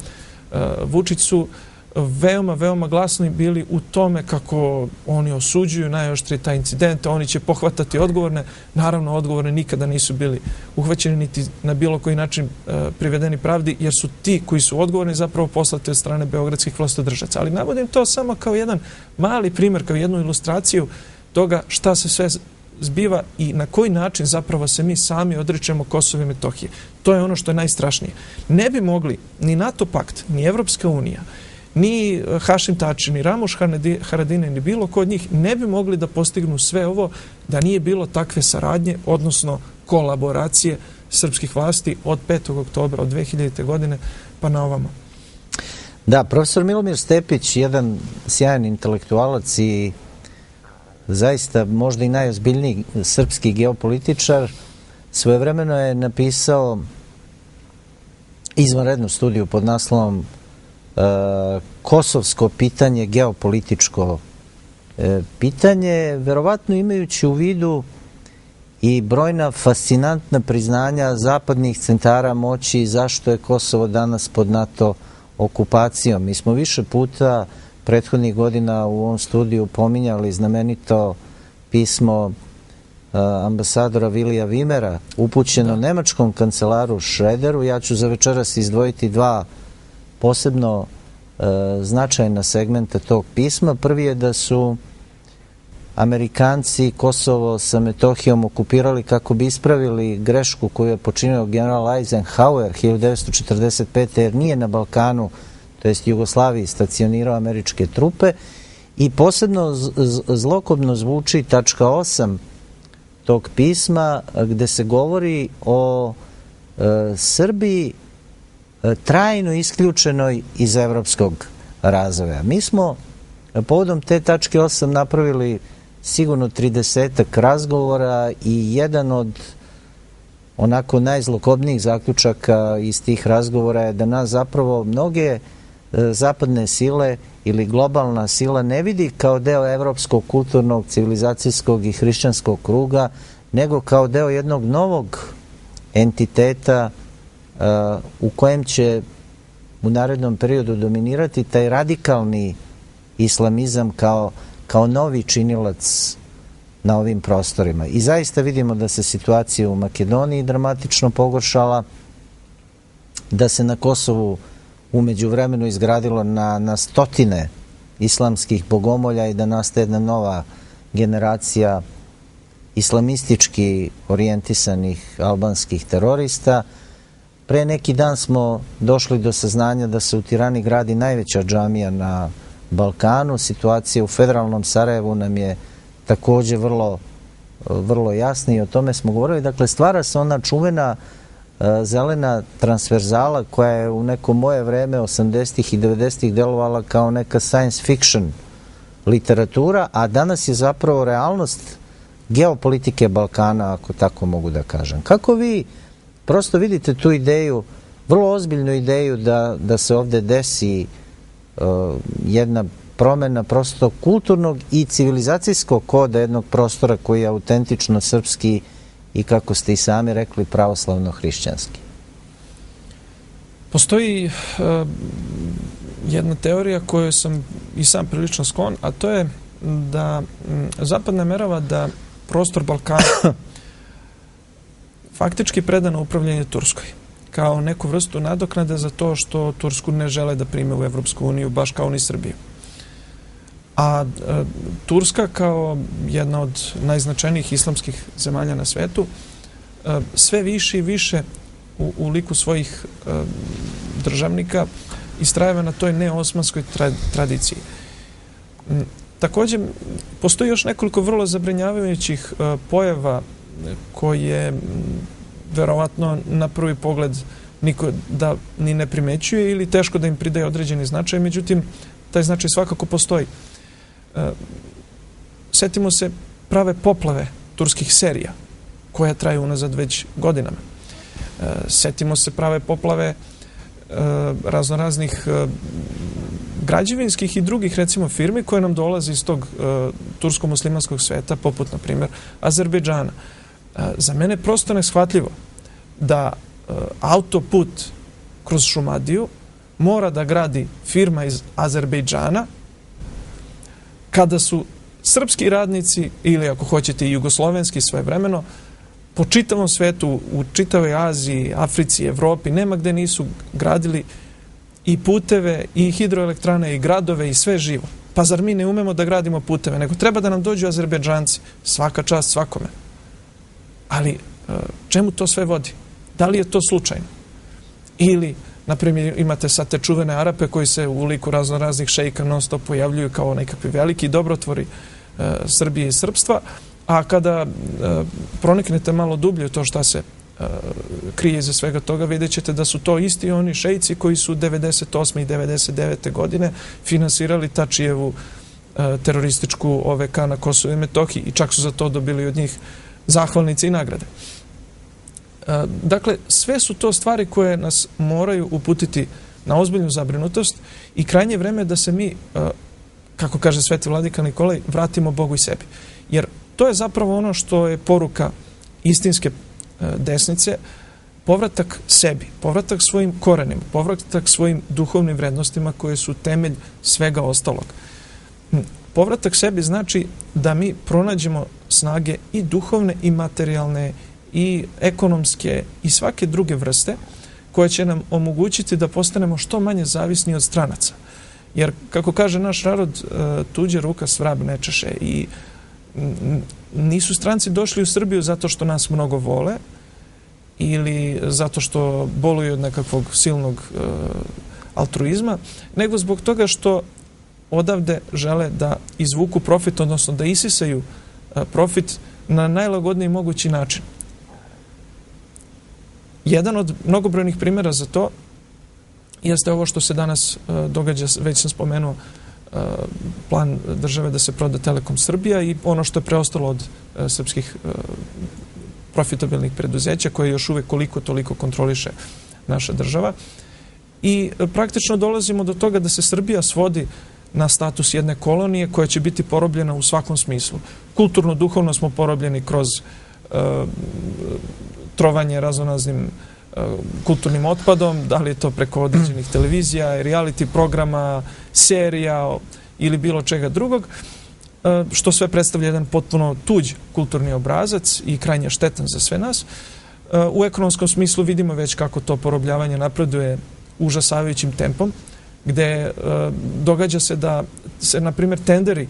Vučić, su veoma, veoma glasni bili u tome kako oni osuđuju najoštrije taj incident, oni će pohvatati odgovorne. Naravno, odgovorne nikada nisu bili uhvaćeni niti na bilo koji način privedeni pravdi, jer su ti koji su odgovorni zapravo poslati od strane beogradskih vlastodržaca. Ali navodim to samo kao jedan mali primjer, kao jednu ilustraciju toga šta se sve zbiva i na koji način zapravo se mi sami odričemo Kosova i Metohije. To je ono što je najstrašnije. Ne bi mogli ni NATO pakt, ni Evropska unija, ni Hašim Tači, ni Ramuš Haradinaj, ni bilo ko od njih ne bi mogli da postignu sve ovo da nije bilo takve saradnje, odnosno kolaboracije srpskih vlasti od 5. oktobra, od 2000. godine pa na ovamo. Da, profesor Milomir Stepić, jedan sjajan intelektualac i zaista možda i najozbiljniji srpski geopolitičar, svojevremeno je napisao izvanrednu studiju pod naslovom Kosovsko pitanje, geopolitičko pitanje, verovatno imajući u vidu i brojna fascinantna priznanja zapadnih centara moći zašto je Kosovo danas pod NATO okupacijom. Mi smo više puta prethodnih godina u ovom studiju pominjali znamenito pismo ambasadora Vilija Vimera upućeno nemačkom kancelaru Schröderu. Ja ću za večeras izdvojiti dva posebno značajna segmenta tog pisma. Prvi je da su Amerikanci Kosovo sa Metohijom okupirali kako bi ispravili grešku koju je počinio general Eisenhower 1945. jer nije na Balkanu, to jest Jugoslaviji, stacionirao američke trupe. I posebno zlokobno zvuči tačka 8 tog pisma gde se govori o Srbiji trajno isključenoj iz evropskog razvoja. Mi smo povodom te tačke 8 napravili sigurno 30-ak razgovora i jedan od onako najzlokobnijih zaključaka iz tih razgovora je da nas zapravo mnoge zapadne sile ili globalna sila ne vidi kao deo evropskog, kulturnog, civilizacijskog i hrišćanskog kruga, nego kao deo jednog novog entiteta u kojem će u narednom periodu dominirati taj radikalni islamizam kao novi činilac na ovim prostorima. I zaista vidimo da se situacija u Makedoniji dramatično pogoršala, da se na Kosovu umeđu vremenu izgradilo na stotine islamskih bogomolja i da nastaje jedna nova generacija islamistički orijentisanih albanskih terorista. Pre neki dan smo došli do saznanja da se u Tirani gradi najveća džamija na Balkanu. Situacija u federalnom Sarajevu nam je takođe vrlo jasna i o tome smo govorili. Dakle, stvara se ona čuvena zelena transverzala koja je u neko moje vreme 80-ih i 90-ih delovala kao neka science fiction literatura, a danas je zapravo realnost geopolitike Balkana, ako tako mogu da kažem. Kako vi prosto vidite tu ideju, vrlo ozbiljnu ideju da se ovde desi jedna promena prosto kulturnog i civilizacijskog koda jednog prostora koji je autentično srpski i, kako ste i sami rekli, pravoslavno-hrišćanski? Postoji jedna teorija koju sam i sam prilično sklon, a to je da Zapad namerava da prostor Balkana faktički preda na upravljanje Turskoj, kao neku vrstu nadoknade za to što Tursku ne žele da prime u Evropsku uniju, baš kao ni Srbiju. A Turska, kao jedna od najznačajnijih islamskih zemalja na svetu, sve više i više u liku svojih državnika istrajeva na toj neosmanskoj tradiciji. Takođe, postoji još nekoliko vrlo zabrinjavajućih pojava koje verovatno na prvi pogled niko da ni ne primećuje ili teško da im pridaje određeni značaj, međutim, taj značaj svakako postoji. Setimo se prave poplave turskih serija, koja traju unazad već godinama. Setimo se prave poplave raznoraznih građevinskih i drugih, recimo, firmi koje nam dolaze iz tog tursko-muslimanskog sveta, poput, na primjer, Azerbejdžana. Za mene je prosto neshvatljivo da autoput kroz Šumadiju mora da gradi firma iz Azerbejdžana kada su srpski radnici, ili ako hoćete i jugoslovenski svojevremeno, po čitavom svetu, u čitavoj Aziji, Africi, Evropi, nema gde nisu gradili i puteve, i hidroelektrane, i gradove, i sve živo. Pa zar mi ne umemo da gradimo puteve, nego treba da nam dođu Azerbejdžanci? Svaka čast svakome. Ali čemu to sve vodi? Da li je to slučajno? Ili, na primjer, imate sad te čuvene Arape koji se u liku raznih šejka non stop pojavljuju kao nekakvi veliki dobrotvori Srbije i srpstva, a kada proniknete malo dublje u to šta se krije iza svega toga, vidjet ćete da su to isti oni šejci koji su 98. i 99. godine finansirali Tačijevu terorističku OVK na Kosovu i Metohiji i čak su za to dobili od njih zahvalnice i nagrade. Dakle, sve su to stvari koje nas moraju uputiti na ozbiljnu zabrinutost i krajnje vreme da se mi, kako kaže Sveti vladika Nikolaj, vratimo Bogu i sebi. Jer to je zapravo ono što je poruka istinske desnice, povratak sebi, povratak svojim korenima, povratak svojim duhovnim vrednostima koje su temelj svega ostalog. Povratak sebi znači da mi pronađemo snage i duhovne i materijalne i ekonomske i svake druge vrste koje će nam omogućiti da postanemo što manje zavisni od stranaca. Jer, kako kaže naš narod, tuđa ruka svrab ne češe i nisu stranci došli u Srbiju zato što nas mnogo vole ili zato što boluju od nekakvog silnog altruizma, nego zbog toga što odavde žele da izvuku profit, odnosno da isisaju profit na najlagodniji mogući način. Jedan od mnogobrojnih primjera za to jeste ovo što se danas događa, već sam spomenuo, plan države da se proda Telekom Srbija i ono što je preostalo od srpskih profitabilnih preduzeća koje još uvek koliko toliko kontroliše naša država. I praktično dolazimo do toga da se Srbija svodi na status jedne kolonije koja će biti porobljena u svakom smislu. Kulturno, duhovno smo porobljeni kroz trovanje raznoraznim kulturnim otpadom, da li je to preko određenih televizija, reality programa, serija ili bilo čega drugog, što sve predstavlja jedan potpuno tuđ kulturni obrazac i krajnje štetan za sve nas. U ekonomskom smislu vidimo već kako to porobljavanje napreduje užasavajućim tempom, gde događa se da se, na primjer, tenderi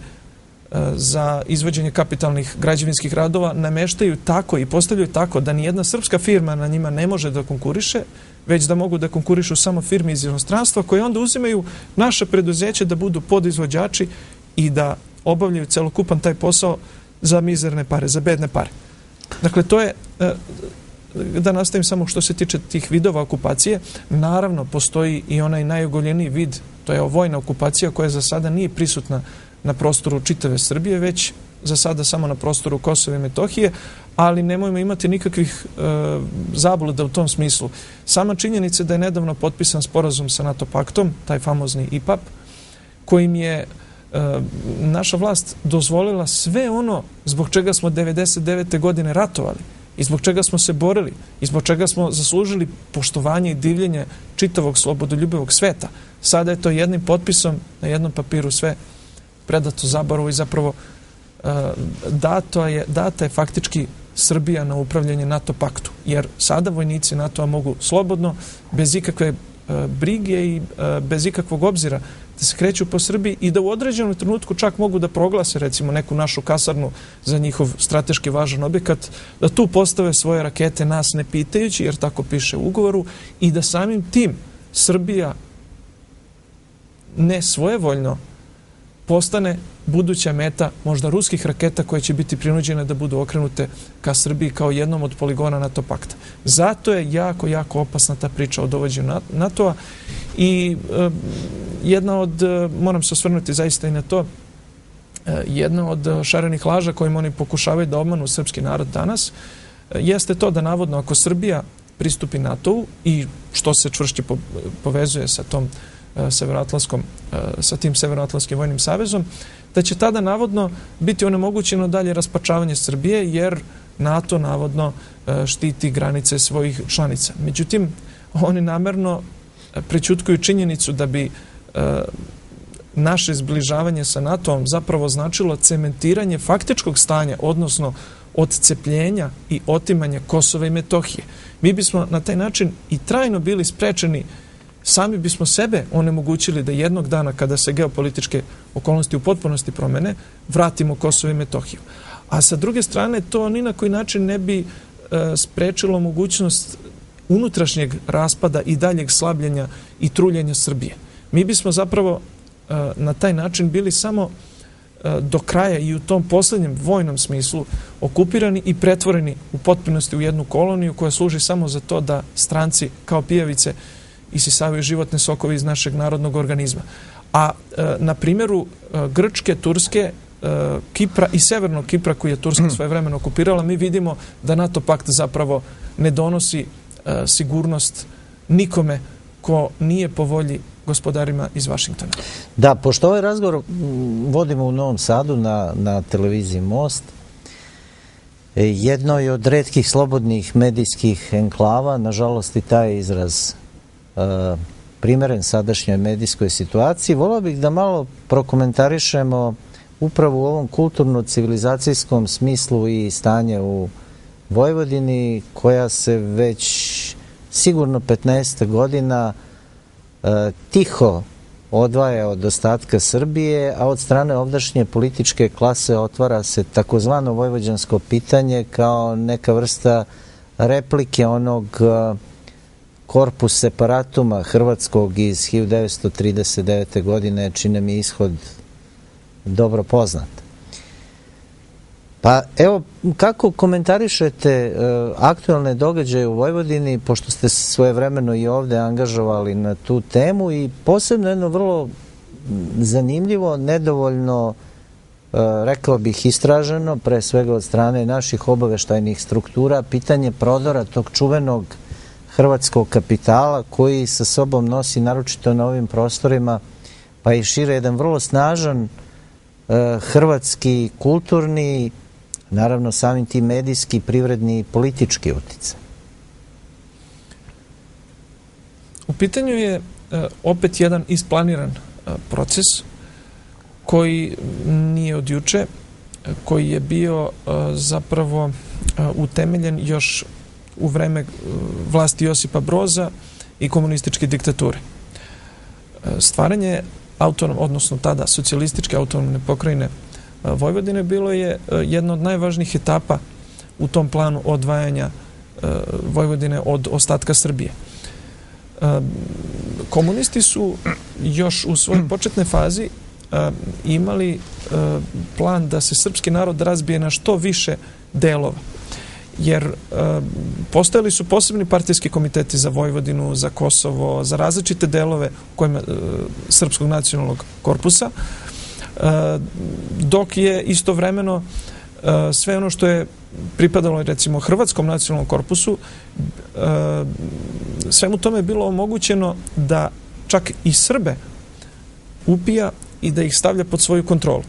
za izvođenje kapitalnih građevinskih radova nameštaju tako i postavljaju tako da nijedna srpska firma na njima ne može da konkuriše, već da mogu da konkurišu samo firme iz inostranstva koje onda uzimaju naše preduzeće da budu podizvođači i da obavljaju celokupan taj posao za mizerne pare, za bedne pare. Dakle, to je, da nastavim samo što se tiče tih vidova okupacije, naravno postoji i onaj najogoljeniji vid, to je vojna okupacija koja za sada nije prisutna na prostoru čitave Srbije, već za sada samo na prostoru Kosova i Metohije, ali nemojmo imati nikakvih zabluda u tom smislu. Sama činjenica da je nedavno potpisan sporazum sa NATO paktom, taj famozni IPAP, kojim je naša vlast dozvolila sve ono zbog čega smo 99. godine ratovali i zbog čega smo se borili i zbog čega smo zaslužili poštovanje i divljenje čitavog slobodoljubivog sveta. Sada je to jednim potpisom na jednom papiru sve predato zaboravu i zapravo data je faktički Srbija na upravljanje NATO paktu. Jer sada vojnici NATO-a mogu slobodno, bez ikakve brige i bez ikakvog obzira da se kreću po Srbiji i da u određenom trenutku čak mogu da proglase recimo neku našu kasarnu za njihov strateški važan objekat, da tu postave svoje rakete nas ne pitajući, jer tako piše u ugovoru, i da samim tim Srbija ne svojevoljno postane buduća meta možda ruskih raketa koje će biti prinuđene da budu okrenute ka Srbiji kao jednom od poligona NATO pakta. Zato je jako, jako opasna ta priča o dovođenju NATO-a i jedna od, moram se osvrnuti zaista i na to, jedna od šarenih laža kojim oni pokušavaju da obmanu srpski narod danas, jeste to da navodno ako Srbija pristupi NATO-u i što se čvršće povezuje sa tim Severnoatlantskim vojnim savezom, da će tada navodno biti onemogućeno dalje raspačavanje Srbije, jer NATO navodno štiti granice svojih članica. Međutim, oni namerno prećutkuju činjenicu da bi naše zbližavanje sa NATO-om zapravo značilo cementiranje faktičkog stanja, odnosno odcepljenja i otimanja Kosova i Metohije. Mi bismo na taj način i trajno bili sprečeni, sami bismo sebe onemogućili da jednog dana, kada se geopolitičke okolnosti u potpunosti promene, vratimo Kosovo i Metohiju. A sa druge strane, to ni na koji način ne bi sprečilo mogućnost unutrašnjeg raspada i daljeg slabljenja i truljenja Srbije. Mi bismo zapravo na taj način bili samo do kraja i u tom poslednjem vojnom smislu okupirani i pretvoreni u potpunosti u jednu koloniju koja služi samo za to da stranci kao pijavice isisavaju životne sokove iz našeg narodnog organizma. A na primjeru Grčke, Turske, Kipra i Severnog Kipra koji je Turska svojevremeno okupirala, mi vidimo da NATO pakt zapravo ne donosi sigurnost nikome ko nije po volji gospodarima iz Vašingtona. Da, pošto ovaj razgovor vodimo u Novom Sadu na televiziji Most, jedno je od retkih slobodnih medijskih enklava, nažalost i taj izraz primeren sadašnjoj medijskoj situaciji. Volao bih da malo prokomentarišemo upravo u ovom kulturno-civilizacijskom smislu i stanje u Vojvodini, koja se već sigurno 15 godina tiho odvaja od ostatka Srbije, a od strane ovdašnje političke klase otvara se takozvano vojvođansko pitanje kao neka vrsta replike onog korpus separatuma hrvatskog iz 1939. godine, čine mi ishod dobro poznat. Pa evo, kako komentarišete aktualne događaje u Vojvodini, pošto ste se svojevremeno i ovde angažovali na tu temu, i posebno jedno vrlo zanimljivo, nedovoljno, rekao bih, istraženo, pre svega od strane naših obaveštajnih struktura, pitanje prodora tog čuvenog hrvatskog kapitala koji sa sobom nosi, naročito na ovim prostorima, pa i šire, jedan vrlo snažan hrvatski kulturni, naravno samim tim medijski, privredni i politički uticaj. U pitanju je opet jedan isplaniran proces koji nije od juče, koji je bio zapravo utemeljen još u vreme vlasti Josipa Broza i komunističke diktature. Stvaranje odnosno tada socijalističke autonomne pokrajine Vojvodine bilo je jedna od najvažnijih etapa u tom planu odvajanja Vojvodine od ostatka Srbije. Komunisti su još u svojoj početnoj fazi imali plan da se srpski narod razbije na što više delova. Jer postojali su posebni partijski komiteti za Vojvodinu, za Kosovo, za različite delove srpskog nacionalnog korpusa, dok je istovremeno sve ono što je pripadalo, recimo, hrvatskom nacionalnom korpusu, svemu tome je bilo omogućeno da čak i Srbe upija i da ih stavlja pod svoju kontrolu.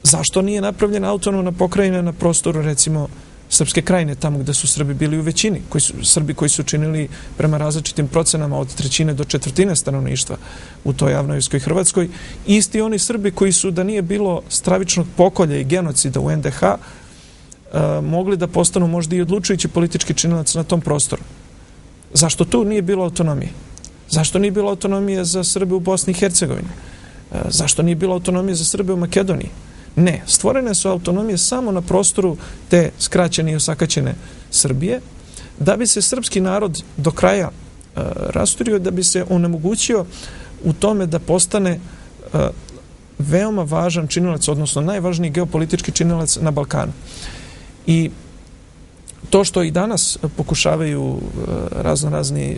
Zašto nije napravljena autonomna pokrajina na prostoru, recimo, Srpske krajine, tamo gde su Srbi bili u većini, Srbi koji su činili prema različitim procenama od 1/3 do 1/4 stanovništva u toj javnojevskoj Hrvatskoj, isti oni Srbi koji su, da nije bilo stravičnog pokolja i genocida u NDH, mogli da postanu možda i odlučujući politički činilac na tom prostoru. Zašto tu nije bilo autonomije? Zašto nije bilo autonomije za Srbe u Bosni i Hercegovini? Zašto nije bilo autonomije za Srbe u Makedoniji? Ne, stvorene su autonomije samo na prostoru te skraćene i osakaćene Srbije, da bi se srpski narod do kraja rasturio, da bi se onemogućio u tome da postane veoma važan činilac, odnosno najvažniji geopolitički činilac na Balkanu. I to što i danas pokušavaju razni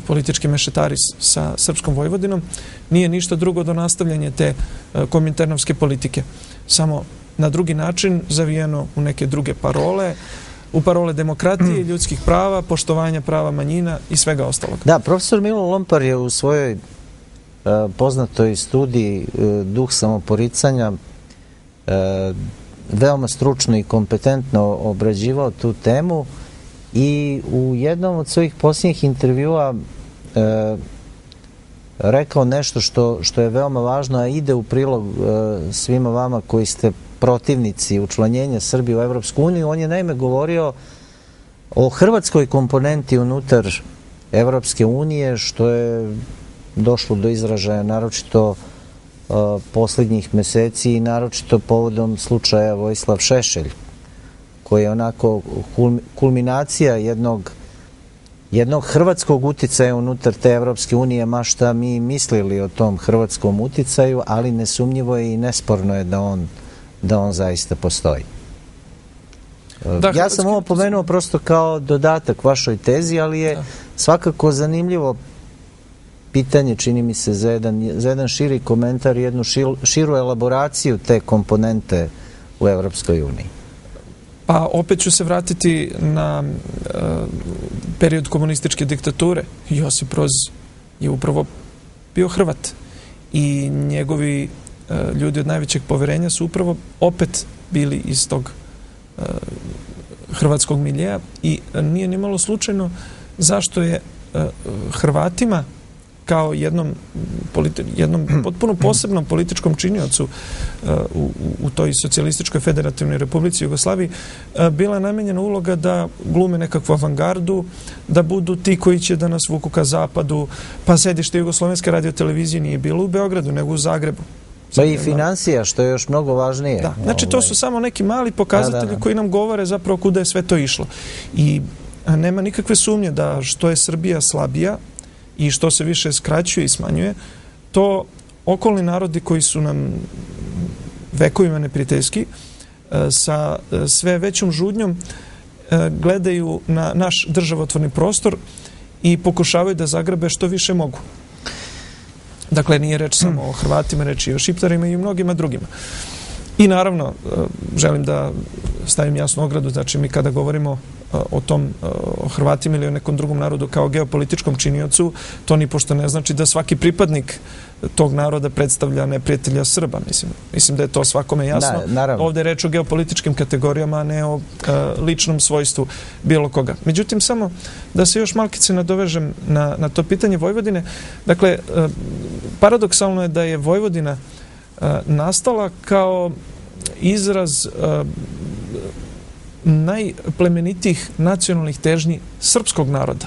politički mešetari sa srpskom Vojvodinom nije ništa drugo do nastavljanja te kominternovske politike. Samo na drugi način, zavijeno u neke druge parole, u parole demokratije, ljudskih prava, poštovanja prava manjina i svega ostalog. Da, profesor Milo Lompar je u svojoj poznatoj studiji Duh samoporicanja veoma stručno i kompetentno obrađivao tu temu i u jednom od svojih posljednjih intervjua rekao nešto što je veoma važno, a ide u prilog svima vama koji ste protivnici učlanjenja Srbije u Evropsku uniju. On je naime govorio o hrvatskoj komponenti unutar Evropske unije, što je došlo do izražaja naročito posljednjih meseci i naročito povodom slučaja Vojislav Šešelj, koji je onako kulminacija jednog hrvatskog uticaja unutar te Evropske unije, ma šta mi mislili o tom hrvatskom uticaju, ali nesumnjivo je i nesporno je da on zaista postoji. Ja sam ovo pomenuo prosto kao dodatak vašoj tezi, ali je svakako zanimljivo pitanje, čini mi se, za jedan širi komentar i jednu širu elaboraciju te komponente u Evropskoj uniji. Pa opet ću se vratiti na period komunističke diktature. Josip Broz je upravo bio Hrvat i njegovi ljudi od najvećeg poverenja su upravo opet bili iz tog hrvatskog miljeja i nije nimalo slučajno zašto je Hrvatima kao jednom potpuno posebnom političkom činiocu u toj socijalističkoj federativnoj republici Jugoslaviji bila namenjena uloga da glume nekakvu avangardu, da budu ti koji će da nas vuku ka zapadu, pa sedište Jugoslovenske radiotelevizije nije bilo u Beogradu, nego u Zagrebu. Pa i financija, što je još mnogo važnije. Da, znači to su samo neki mali pokazatelji koji nam govore zapravo kuda je sve to išlo. I nema nikakve sumnje da što je Srbija slabija i što se više skraćuje i smanjuje, to okolni narodi koji su nam vekovima neprijateljski, sa sve većom žudnjom gledaju na naš državotvorni prostor i pokušavaju da zagrabe što više mogu. Dakle, nije reč samo o Hrvatima, reč i o Šiptarima i o mnogima drugima. I naravno, želim da stavim jasnu ogradu, znači mi kada govorimo o Hrvatima ili o nekom drugom narodu kao geopolitičkom činiocu, to ni pošto ne znači da svaki pripadnik tog naroda predstavlja neprijatelja Srba. Mislim da je to svakome jasno. Ovdje je reč o geopolitičkim kategorijama, a ne o ličnom svojstvu bilo koga. Međutim, samo da se još malkice nadovežem na to pitanje Vojvodine. Dakle, paradoksalno je da je Vojvodina nastala kao izraz najplemenitijih nacionalnih težnji srpskog naroda,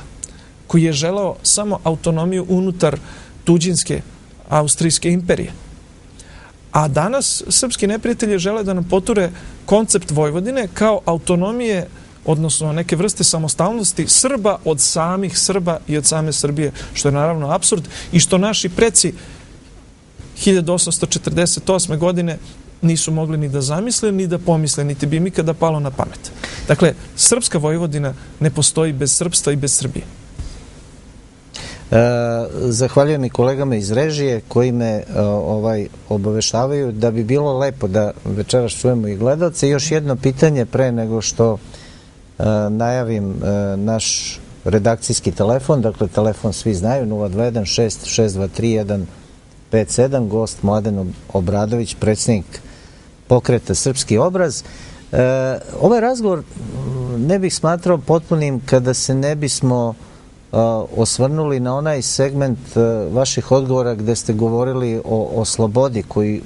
koji je želeo samo autonomiju unutar tuđinske Austrijske imperije. A danas srpski neprijatelji žele da nam poture koncept Vojvodine kao autonomije, odnosno neke vrste samostalnosti Srba od samih Srba i od same Srbije, što je naravno apsurd i što naši preci 1848. godine nisu mogli ni da zamisle, ni da pomisle, niti bi im ikada palo na pamet. Dakle, srpska Vojvodina ne postoji bez srpstva i bez Srbije. Zahvaljujem i kolegama iz režije koji me obaveštavaju da bi bilo lepo da večeras čujemo i gledalce. Još jedno pitanje pre nego što najavim naš redakcijski telefon, dakle telefon svi znaju, 021 6623157, gost Mladen Obradović, predsjednik pokreta Srpski obraz. Ovaj razgovor ne bih smatrao potpunim kada se ne bismo osvrnuli na onaj segment vaših odgovora gde ste govorili o slobodi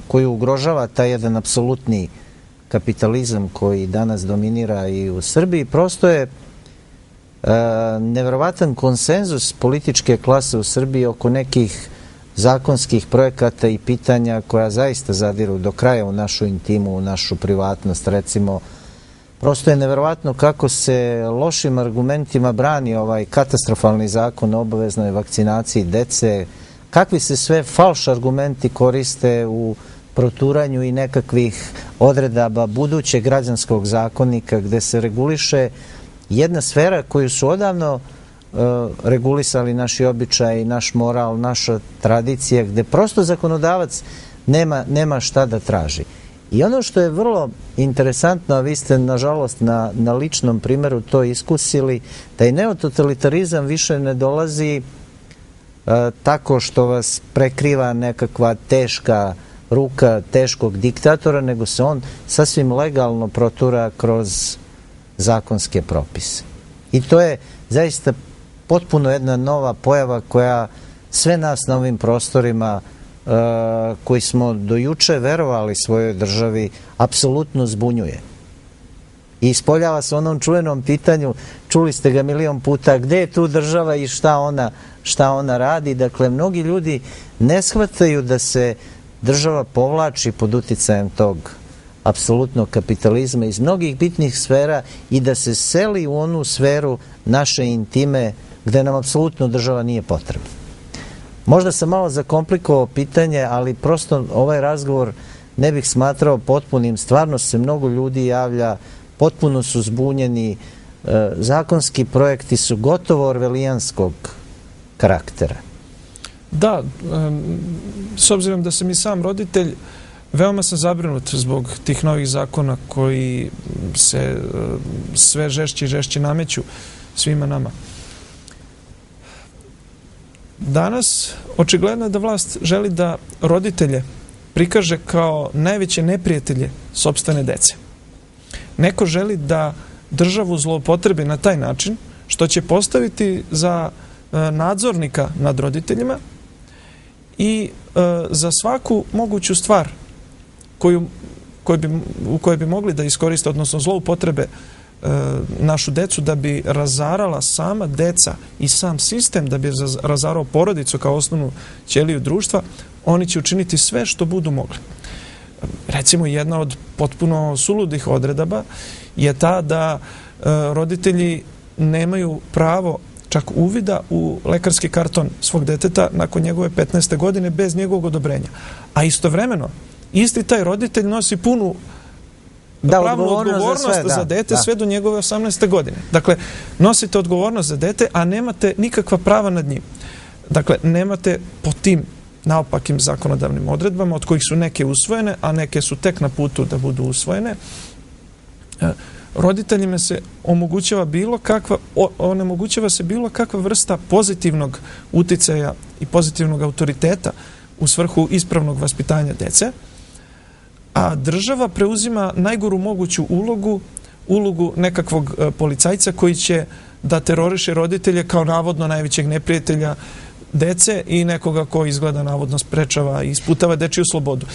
koji ugrožava taj jedan apsolutni kapitalizam koji danas dominira i u Srbiji. Prosto je neverovatan konsenzus političke klase u Srbiji oko nekih zakonskih projekata i pitanja koja zaista zadiru do kraja u našu intimu, u našu privatnost. Recimo, prosto je neverovatno kako se lošim argumentima brani ovaj katastrofalni zakon o obaveznoj vakcinaciji dece, kakvi se sve falš argumenti koriste u proturanju i nekakvih odredaba budućeg građanskog zakonika gde se reguliše jedna sfera koju su odavno regulisali naši običaji, naš moral, naša tradicija, gde prosto zakonodavac nema šta da traži. I ono što je vrlo interesantno, a vi ste nažalost na ličnom primjeru to iskusili, da i neototalitarizam više ne dolazi tako što vas prekriva nekakva teška ruka teškog diktatora, nego se on sasvim legalno protura kroz zakonske propise. I to je zaista potpuno jedna nova pojava koja sve nas na ovim prostorima koji smo do juče verovali svojoj državi apsolutno zbunjuje. I ispoljava se onom čuvenom pitanju, čuli ste ga milion puta, gde je tu država i šta ona radi. Dakle, mnogi ljudi ne shvataju da se država povlači pod uticajem tog apsolutnog kapitalizma iz mnogih bitnih sfera i da se seli u onu sferu naše intime gde nam apsolutno država nije potrebna. Možda sam malo zakomplikovao pitanje, ali prosto ovaj razgovor ne bih smatrao potpunim. Stvarno se mnogo ljudi javlja, potpuno su zbunjeni, zakonski projekti su gotovo orvelijanskog karaktera. Da, s obzirom da sam i sam roditelj, veoma sam zabrinut zbog tih novih zakona koji se sve žešće i žešće nameću svima nama. Danas očigledno je da vlast želi da roditelje prikaže kao najveće neprijatelje sopstvene dece. Neko želi da državu zloupotrebi na taj način što će postaviti za nadzornika nad roditeljima i za svaku moguću stvar u kojoj bi mogli da iskoriste, odnosno zloupotrebe našu decu, da bi razarala sama deca i sam sistem, da bi razarao porodicu kao osnovnu ćeliju društva, oni će učiniti sve što budu mogli. Recimo, jedna od potpuno suludih odredaba je ta da roditelji nemaju pravo čak uvida u lekarski karton svog deteta nakon njegove 15. godine bez njegovog odobrenja. A istovremeno, isti taj roditelj nosi punu pravnu odgovornost za dete sve do njegove 18. godine. Dakle, nosite odgovornost za dete, a nemate nikakva prava nad njim. Dakle, nemate po tim naopakim zakonodavnim odredbama, od kojih su neke usvojene, a neke su tek na putu da budu usvojene, roditeljima se onemogućava se bilo kakva vrsta pozitivnog uticaja i pozitivnog autoriteta u svrhu ispravnog vaspitanja dece, a država preuzima najgoru moguću ulogu nekakvog policajca koji će da teroriše roditelje kao navodno najvećeg neprijatelja dece i nekoga ko izgleda navodno sprečava i isputava dečiju slobodu.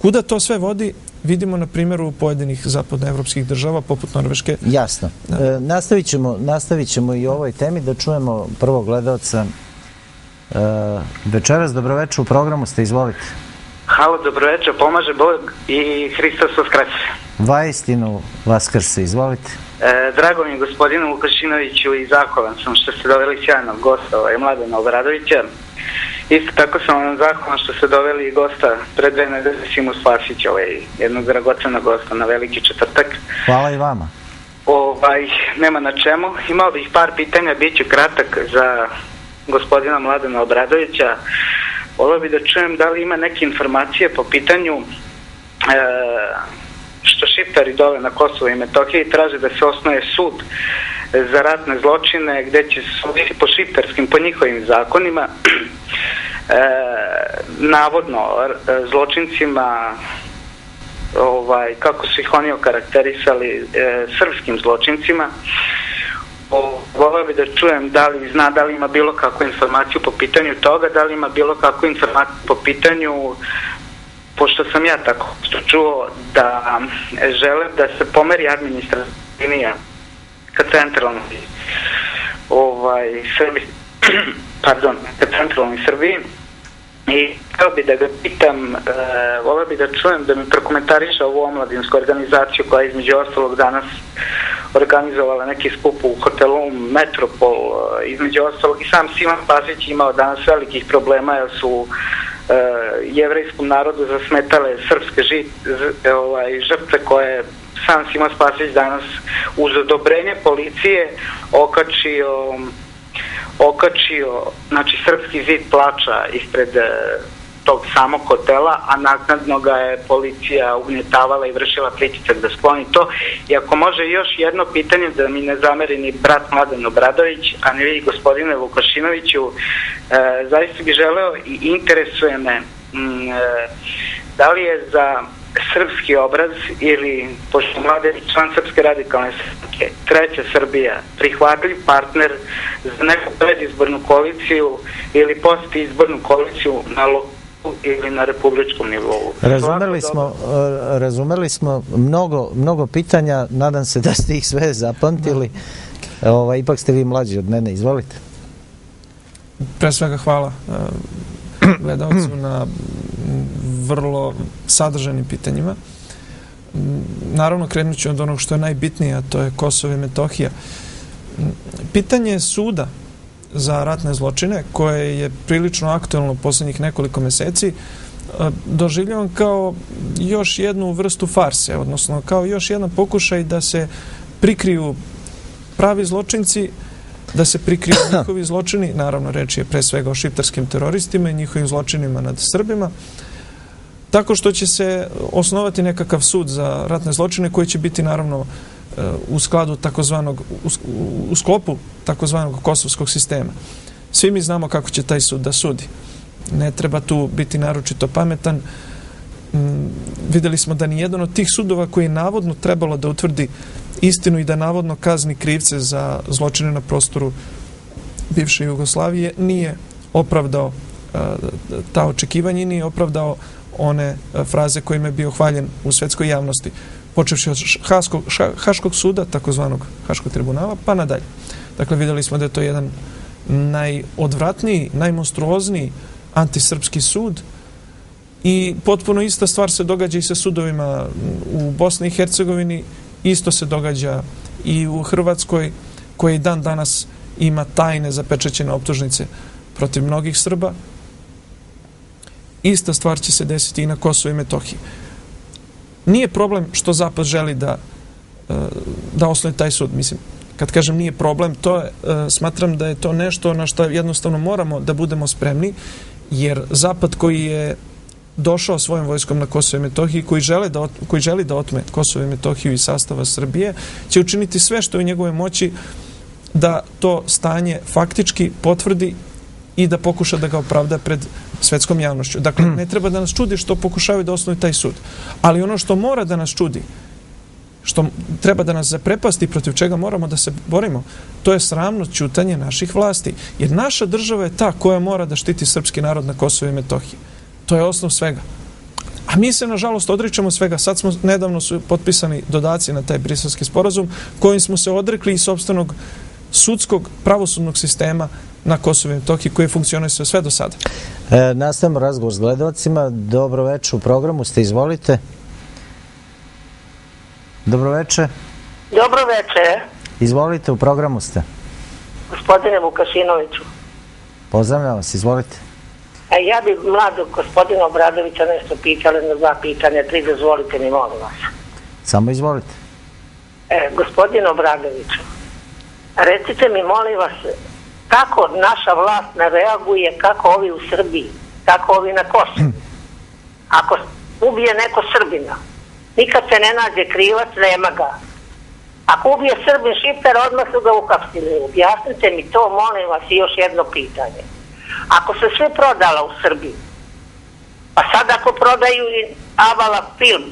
Kuda to sve vodi, vidimo na primjeru pojedinih zapadnoevropskih država, poput Norveške. Jasno. Nastavit ćemo i o ovoj temi, da čujemo prvog gledalca. Večeras, dobroveče, u programu ste, izvolite. Halo, dobroveče, pomaže Bog i Hristos vaskrse. Vaistinu vaskrse, izvolite. Drago mi je gospodinu Vukašinoviću i zahvalan sam što ste doveli sjajnog gosta, Mladena Obradovića. Isto tako sam vam zahvalan što ste doveli gosta pred 2 nedelje, Simu Spasić, jednog dragocenog gosta na Veliki četvrtak. Hvala i vama. Nema na čemu. Imao bih par pitanja, bit ću kratak za gospodina Mladena Obradovića. Volio bih da čujem da li ima neke informacije po pitanju što Šiptari dole na Kosovo i Metohiji traže da se osnuje sud za ratne zločine, gde će se suditi po šiptarskim, po njihovim zakonima, navodno zločincima, kako su ih oni okarakterisali, srpskim zločincima. Volio bih da čujem da li zna, da li ima bilo kakvu informaciju po pitanju toga, da li ima bilo kakvu informaciju po pitanju, pošto sam ja tako čuo, da žele da se pomeri administrativnija ka centralnoj Srbiji. I htio bih da ga pitam, volio bih da čujem da mi prokomentariše ovu omladinsku organizaciju koja je između ostalog danas organizovala neki skup u hotelu Metropol, između ostalog i sam Siman Spasić imao danas velikih problema jer su jevrejskom narodu zasmetale srpske žrtve koje sam Siman Spasić danas uz odobrenje policije okačio znači srpski zid plača ispred tog samog hotela, a naknadno ga je policija ugnjetavala i vršila pritisak da skloni to. I ako može još jedno pitanje, da mi ne zameri ni brat Mladen Obradović, a ni vi gospodine Vukašinoviću, zaista bih želeo i interesuje me da li je za srpski obraz ili, pošto Mladen je član Srpske radikalne stranke, Treća Srbija prihvatljiv partner za neku predizbornu koaliciju ili postizbornu koaliciju na lokalu ili na republičkom nivou. Razumeli smo mnogo pitanja, nadam se da ste ih sve zapamtili. Ipak ste vi mlađi od mene, izvolite. Pre svega hvala gledalcu na vrlo sadržajnim pitanjima. Naravno, krenut ću od onog što je najbitnije, a to je Kosovo i Metohija. Pitanje suda za ratne zločine, koje je prilično aktuelno posljednjih nekoliko meseci, doživljavam kao još jednu vrstu farse, odnosno kao još jedan pokušaj da se prikriju pravi zločinci, da se prikriju njihovi zločini, naravno reč je pre svega o šiptarskim teroristima i njihovim zločinima nad Srbima, tako što će se osnovati nekakav sud za ratne zločine koji će biti naravno u sklopu takozvanog kosovskog sistema. Svi mi znamo kako će taj sud da sudi. Ne treba tu biti naročito pametan. Videli smo da ni jedan od tih sudova koji je navodno trebalo da utvrdi istinu i da navodno kazni krivce za zločine na prostoru bivše Jugoslavije nije opravdao ta očekivanja i nije opravdao one fraze kojima je bio hvaljen u svetskoj javnosti, počevši od Haškog suda, takozvanog Haškog tribunala, pa nadalje. Dakle, videli smo da je to jedan najodvratniji, najmonstruozniji antisrpski sud i potpuno ista stvar se događa i sa sudovima u Bosni i Hercegovini, isto se događa i u Hrvatskoj, koji dan danas ima tajne zapečaćene optužnice protiv mnogih Srba. Ista stvar će se desiti i na Kosovu i Metohiji. Nije problem što Zapad želi da osnuje taj sud. Mislim, kad kažem nije problem, smatram da je to nešto na što jednostavno moramo da budemo spremni, jer Zapad koji je došao svojom vojskom na Kosovo i Metohiji, koji želi da otme Kosovo i Metohiju iz sastava Srbije, će učiniti sve što je u njegove moći da to stanje faktički potvrdi i da pokuša da ga opravda pred svetskom javnošću. Dakle, ne treba da nas čudi što pokušavaju da osnuju taj sud. Ali ono što mora da nas čudi, što treba da nas zaprepasti, protiv čega moramo da se borimo, to je sramno ćutanje naših vlasti. Jer naša država je ta koja mora da štiti srpski narod na Kosovu i Metohiji. To je osnov svega. A mi se, nažalost, odričemo svega. Nedavno su potpisani dodaci na taj Briselski sporazum, kojim smo se odrekli i sopstvenog sudskog pravosudnog sistema na Kosovu i Metohiji koji funkcionuje sve do sada. Nastavimo razgovor s gledalcima. Dobro večer, u programu ste, izvolite. Dobro večer. Dobro večer. Izvolite, u programu ste. Gospodine Vukašinoviću. Pozdravljam vas, izvolite. Ja bi mladog gospodina Obradovića nešto pitala na 2 pitanja, 3, dozvolite mi, molim vas. Samo izvolite. Gospodin Obradoviću, recite mi, molim vas, kako naša vlast ne reaguje, kako ovi u Srbiji, kako ovi na Kosovu. Ako ubije neko Srbina, nikad se ne nađe krivac, nema ga. Ako ubije Srbin Šiptar, odmah su ga uhapsili. Objasnite mi to, molim vas, i još jedno pitanje. Ako se sve prodala u Srbiji, pa sad ako prodaju i Avala film,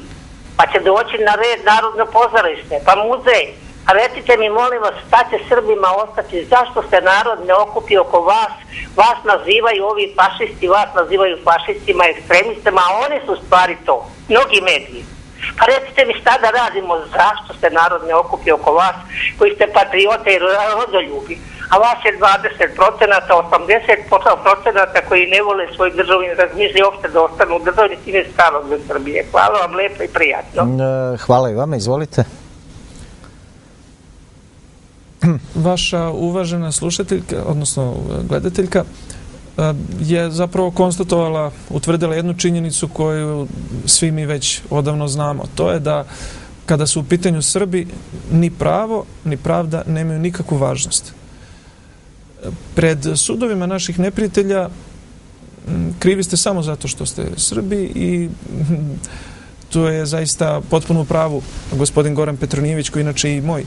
pa će doći na red Narodno pozorište, pa muzej, a recite mi, molim vas, šta će Srbima ostati, zašto se narod ne okupi oko vas, vas nazivaju ovi fašisti, vas nazivaju fašistima, ekstremistima, a oni su stvari to, mnogi mediji. Pa recite mi šta da radimo, zašto se narod ne okupi oko vas, koji ste patriote i rodoljubi, a vas je 20%, 80% koji ne vole svoj državu i razmišljaju uopšte da ostanu u državi, niti ne stalo za Srbije. Hvala vam lepo i prijatno. Hvala i vama, izvolite. Vaša uvažena slušateljka, odnosno gledateljka, je zapravo konstatovala, utvrdila jednu činjenicu koju svi mi već odavno znamo. To je da kada su u pitanju Srbi, ni pravo, ni pravda nemaju nikakvu važnost. Pred sudovima naših neprijatelja krivi ste samo zato što ste Srbi i tu je zaista potpuno u pravu gospodin Goran Petronijević, koji inače i moj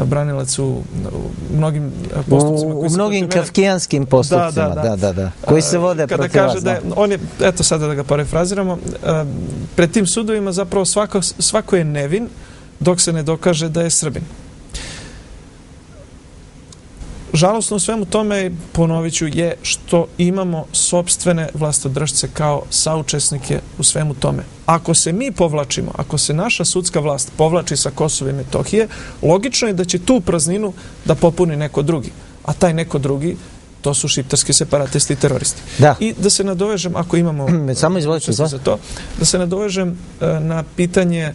branilac u mnogim postupcima. U mnogim kafkijanskim postupcima, da. Koji se vode protiv vas. On je, eto sada da ga parafraziramo, pred tim sudovima zapravo svako je nevin dok se ne dokaže da je Srbin. Žalosno u svemu tome, ponovit ću, je što imamo sopstvene vlastodržce kao saučesnike u svemu tome. Ako se mi povlačimo, ako se naša sudska vlast povlači sa Kosova i Metohije, logično je da će tu prazninu da popuni neko drugi. A taj neko drugi, to su šiptarski separatisti i teroristi. Da. I da se nadovežem, ako imamo... Samo izvolite za to. Da se nadovežem na pitanje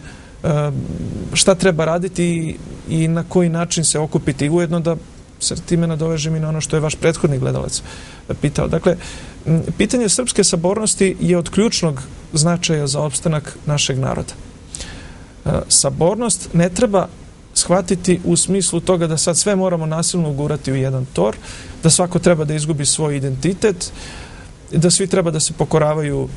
šta treba raditi i na koji način se okupiti i ujedno da se time nadovežem i na ono što je vaš prethodni gledalac pitao. Dakle, pitanje srpske sabornosti je od ključnog značaja za opstanak našeg naroda. Sabornost ne treba shvatiti u smislu toga da sad sve moramo nasilno ugurati u jedan tor, da svako treba da izgubi svoj identitet, da svi treba da se pokoravaju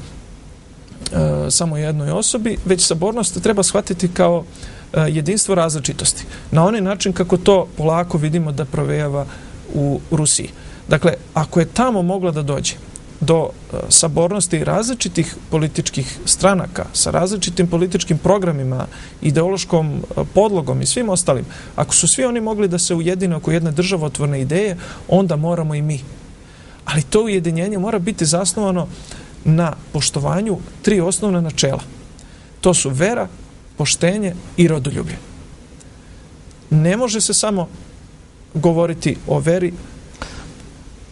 samo jednoj osobi, već sabornost treba shvatiti kao jedinstvo različitosti. Na onaj način kako to polako vidimo da provejava u Rusiji. Dakle, ako je tamo mogla da dođe do sabornosti različitih političkih stranaka sa različitim političkim programima, ideološkom podlogom i svim ostalim, ako su svi oni mogli da se ujedine oko jedne državotvorne ideje, onda moramo i mi. Ali to ujedinjenje mora biti zasnovano na poštovanju 3 osnovna načela. To su vera, poštenje i rodoljublje. Ne može se samo govoriti o veri,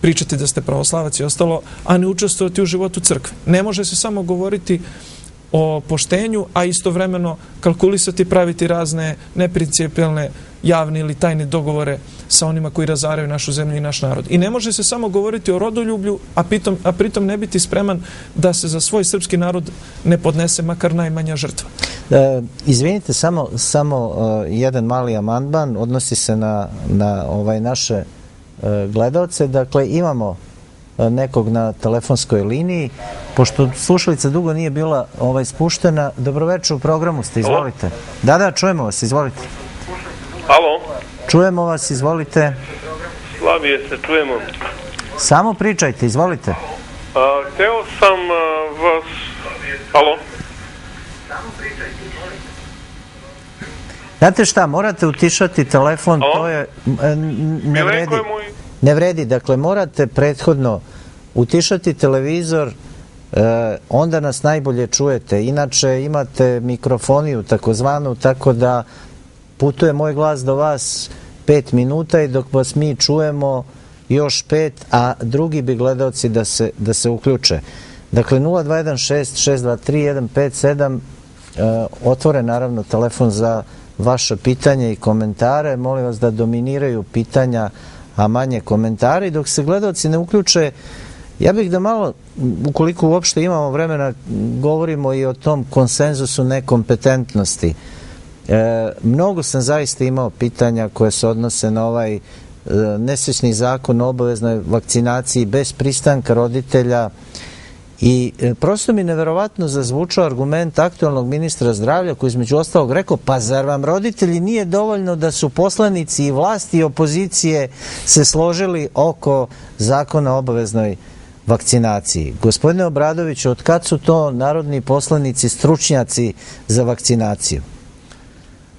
pričati da ste pravoslavac i ostalo, a ne učestvovati u životu crkve. Ne može se samo govoriti o poštenju, a istovremeno kalkulisati, praviti razne neprincipijelne javne ili tajne dogovore sa onima koji razaraju našu zemlju i naš narod. I ne može se samo govoriti o rodoljublju, a pritom ne biti spreman da se za svoj srpski narod ne podnese makar najmanja žrtva. Izvinite, samo jedan mali amandman, odnosi se na naše gledaoce. Dakle, imamo nekog na telefonskoj liniji, pošto slušalica dugo nije bila spuštena. Dobroveče, u programu ste, izvolite. Da, čujemo vas, izvolite. Alo? Čujemo vas, izvolite. Slavije se, čujemo. Samo pričajte, izvolite. Hteo sam vas... Alo? Znate šta, morate utišati telefon, to je... Ne vredi, dakle morate prethodno utišati televizor, onda nas najbolje čujete. Inače imate mikrofoniju takozvanu, tako da putuje moj glas do vas 5 minuta i dok vas mi čujemo još 5, a drugi bi gledaoci da se uključe. Dakle, 0216-623-157, otvoren naravno telefon za vaše pitanje i komentare. Molim vas da dominiraju pitanja, a manje komentari. Dok se gledaoci ne uključe, ja bih da malo, ukoliko uopšte imamo vremena, govorimo i o tom konsenzusu nekompetentnosti. Mnogo sam zaista imao pitanja koje se odnose na ovaj nesrećni zakon o obaveznoj vakcinaciji bez pristanka roditelja i prosto mi neverovatno zazvučao argument aktualnog ministra zdravlja koji između ostalog rekao, pa zar vam roditelji nije dovoljno da su poslanici i vlasti i opozicije se složili oko zakona o obaveznoj vakcinaciji. Gospodine Obradoviću, od kad su to narodni poslanici stručnjaci za vakcinaciju?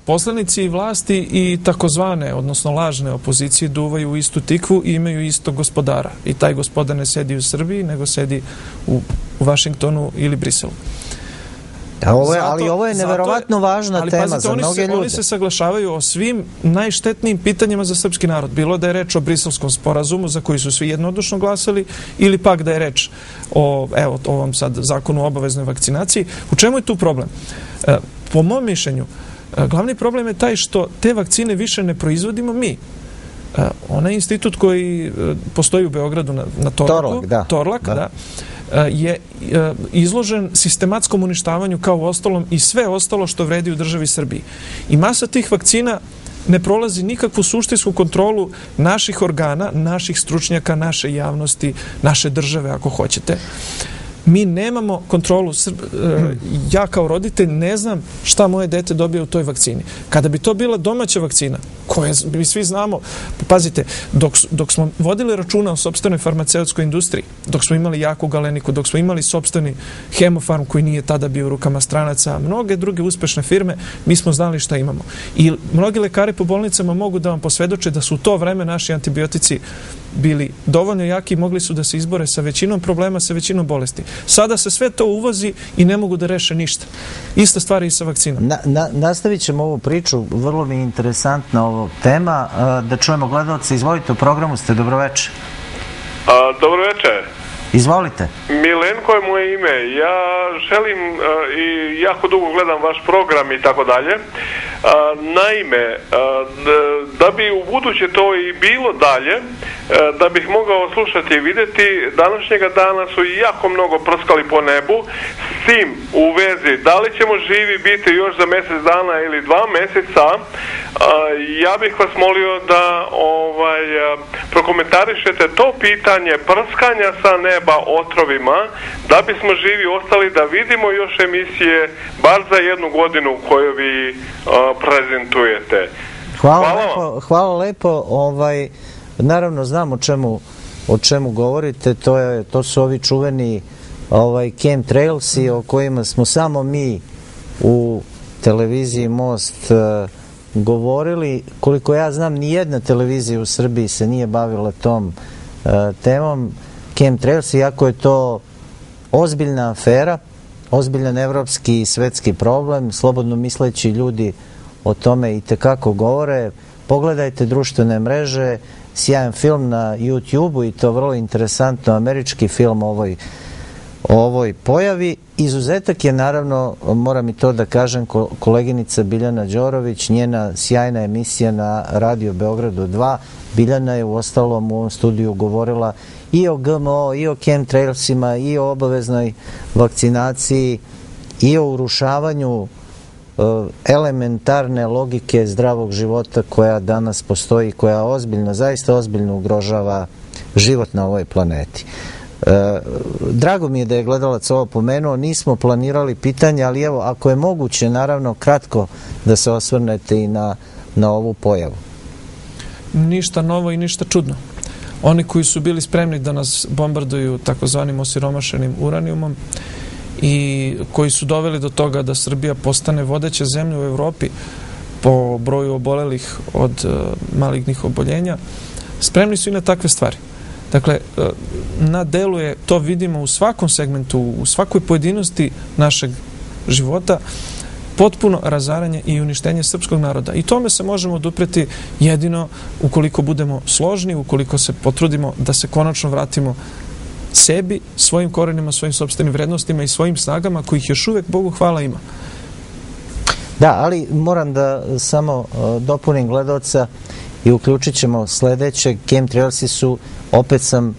Poslanici vlasti i takozvane, odnosno lažne opozicije duvaju u istu tikvu i imaju istog gospodara. I taj gospodar ne sedi u Srbiji, nego sedi u Vašingtonu ili Briselu. Ali ovo je neverovatno važna tema za mnoge ljude. Oni se saglašavaju o svim najštetnijim pitanjima za srpski narod. Bilo da je reč o Briselskom sporazumu za koji su svi jednodušno glasali ili pak da je reč o ovom sad zakonu o obaveznoj vakcinaciji. U čemu je tu problem? Po mom mišljenju, glavni problem je taj što te vakcine više ne proizvodimo mi. Onaj institut koji postoji u Beogradu na Torlak, je izložen sistematskom uništavanju kao u ostalom i sve ostalo što vredi u državi Srbiji. I masa tih vakcina ne prolazi nikakvu suštinsku kontrolu naših organa, naših stručnjaka, naše javnosti, naše države, ako hoćete. Mi nemamo kontrolu, ja kao roditelj ne znam šta moje dete dobije u toj vakcini. Kada bi to bila domaća vakcina, koje mi svi znamo, pazite, dok smo vodili računa o sopstvenoj farmaceutskoj industriji, dok smo imali jaku Galeniku, dok smo imali sopstveni Hemofarm koji nije tada bio u rukama stranaca, mnoge druge uspešne firme, mi smo znali šta imamo. I mnogi lekari po bolnicama mogu da vam posvedoče da su u to vreme naši antibiotici bili dovoljno jaki i mogli su da se izbore sa većinom problema, sa većinom bolesti. Sada se sve to uvozi i ne mogu da reše ništa. Ista stvar i sa vakcinom. Nastavit ćemo ovu priču, vrlo mi je interesantna ova tema. Da čujemo gledalce, izvolite, u programu ste, dobroveče. Dobroveče. Izvolite. Milenko je moje ime. Ja želim i jako dugo gledam vaš program i tako dalje. Naime, da bi u buduće to i bilo dalje, da bih mogao slušati i vidjeti, današnjega dana su jako mnogo prskali po nebu s tim u vezi da li ćemo živi biti još za mjesec dana ili 2 mjeseca. Ja bih vas molio da prokomentarišete to pitanje prskanja sa neba otrovima, da bismo živi ostali da vidimo još emisije bar za 1 godinu koju vi prezentujete. Hvala lepo. Naravno znam o čemu govorite, to su ovi čuveni chemtrailsi o kojima smo samo mi u televiziji Most govorili. Koliko ja znam, nijedna televizija u Srbiji se nije bavila tom temom chemtrails, iako je to ozbiljna afera, ozbiljan evropski i svetski problem, slobodno misleći ljudi o tome i tekako govore. Pogledajte društvene mreže, sjajan film na YouTube-u i to vrlo interesantno, američki film o ovoj pojavi. Izuzetak je, naravno, moram i to da kažem, koleginica Biljana Đorović, njena sjajna emisija na Radio Beogradu 2. Biljana je uostalom u ovom studiju govorila i o GMO, i o chemtrailsima, i o obaveznoj vakcinaciji, i o urušavanju elementarne logike zdravog života koja danas postoji, koja ozbiljno, zaista ozbiljno ugrožava život na ovoj planeti. Drago mi je da je gledalac ovo pomenuo, nismo planirali pitanje, ali evo, ako je moguće, naravno, kratko da se osvrnete i na ovu pojavu. Ništa novo i ništa čudno. Oni koji su bili spremni da nas bombarduju takozvanim osiromašenim uranijumom i koji su doveli do toga da Srbija postane vodeća zemlja u Evropi po broju obolelih od malignih oboljenja, spremni su i na takve stvari. Dakle, na delu je, to vidimo u svakom segmentu, u svakoj pojedinosti našeg života, potpuno razaranje i uništenje srpskog naroda. I tome se možemo odupreti jedino ukoliko budemo složni, ukoliko se potrudimo da se konačno vratimo sebi, svojim korenima, svojim sopstvenim vrednostima i svojim snagama, kojih još uvek, Bogu hvala, ima. Da, ali moram da samo dopunim gledalca i uključit ćemo sledeće. Chemtrailsi su, opet sam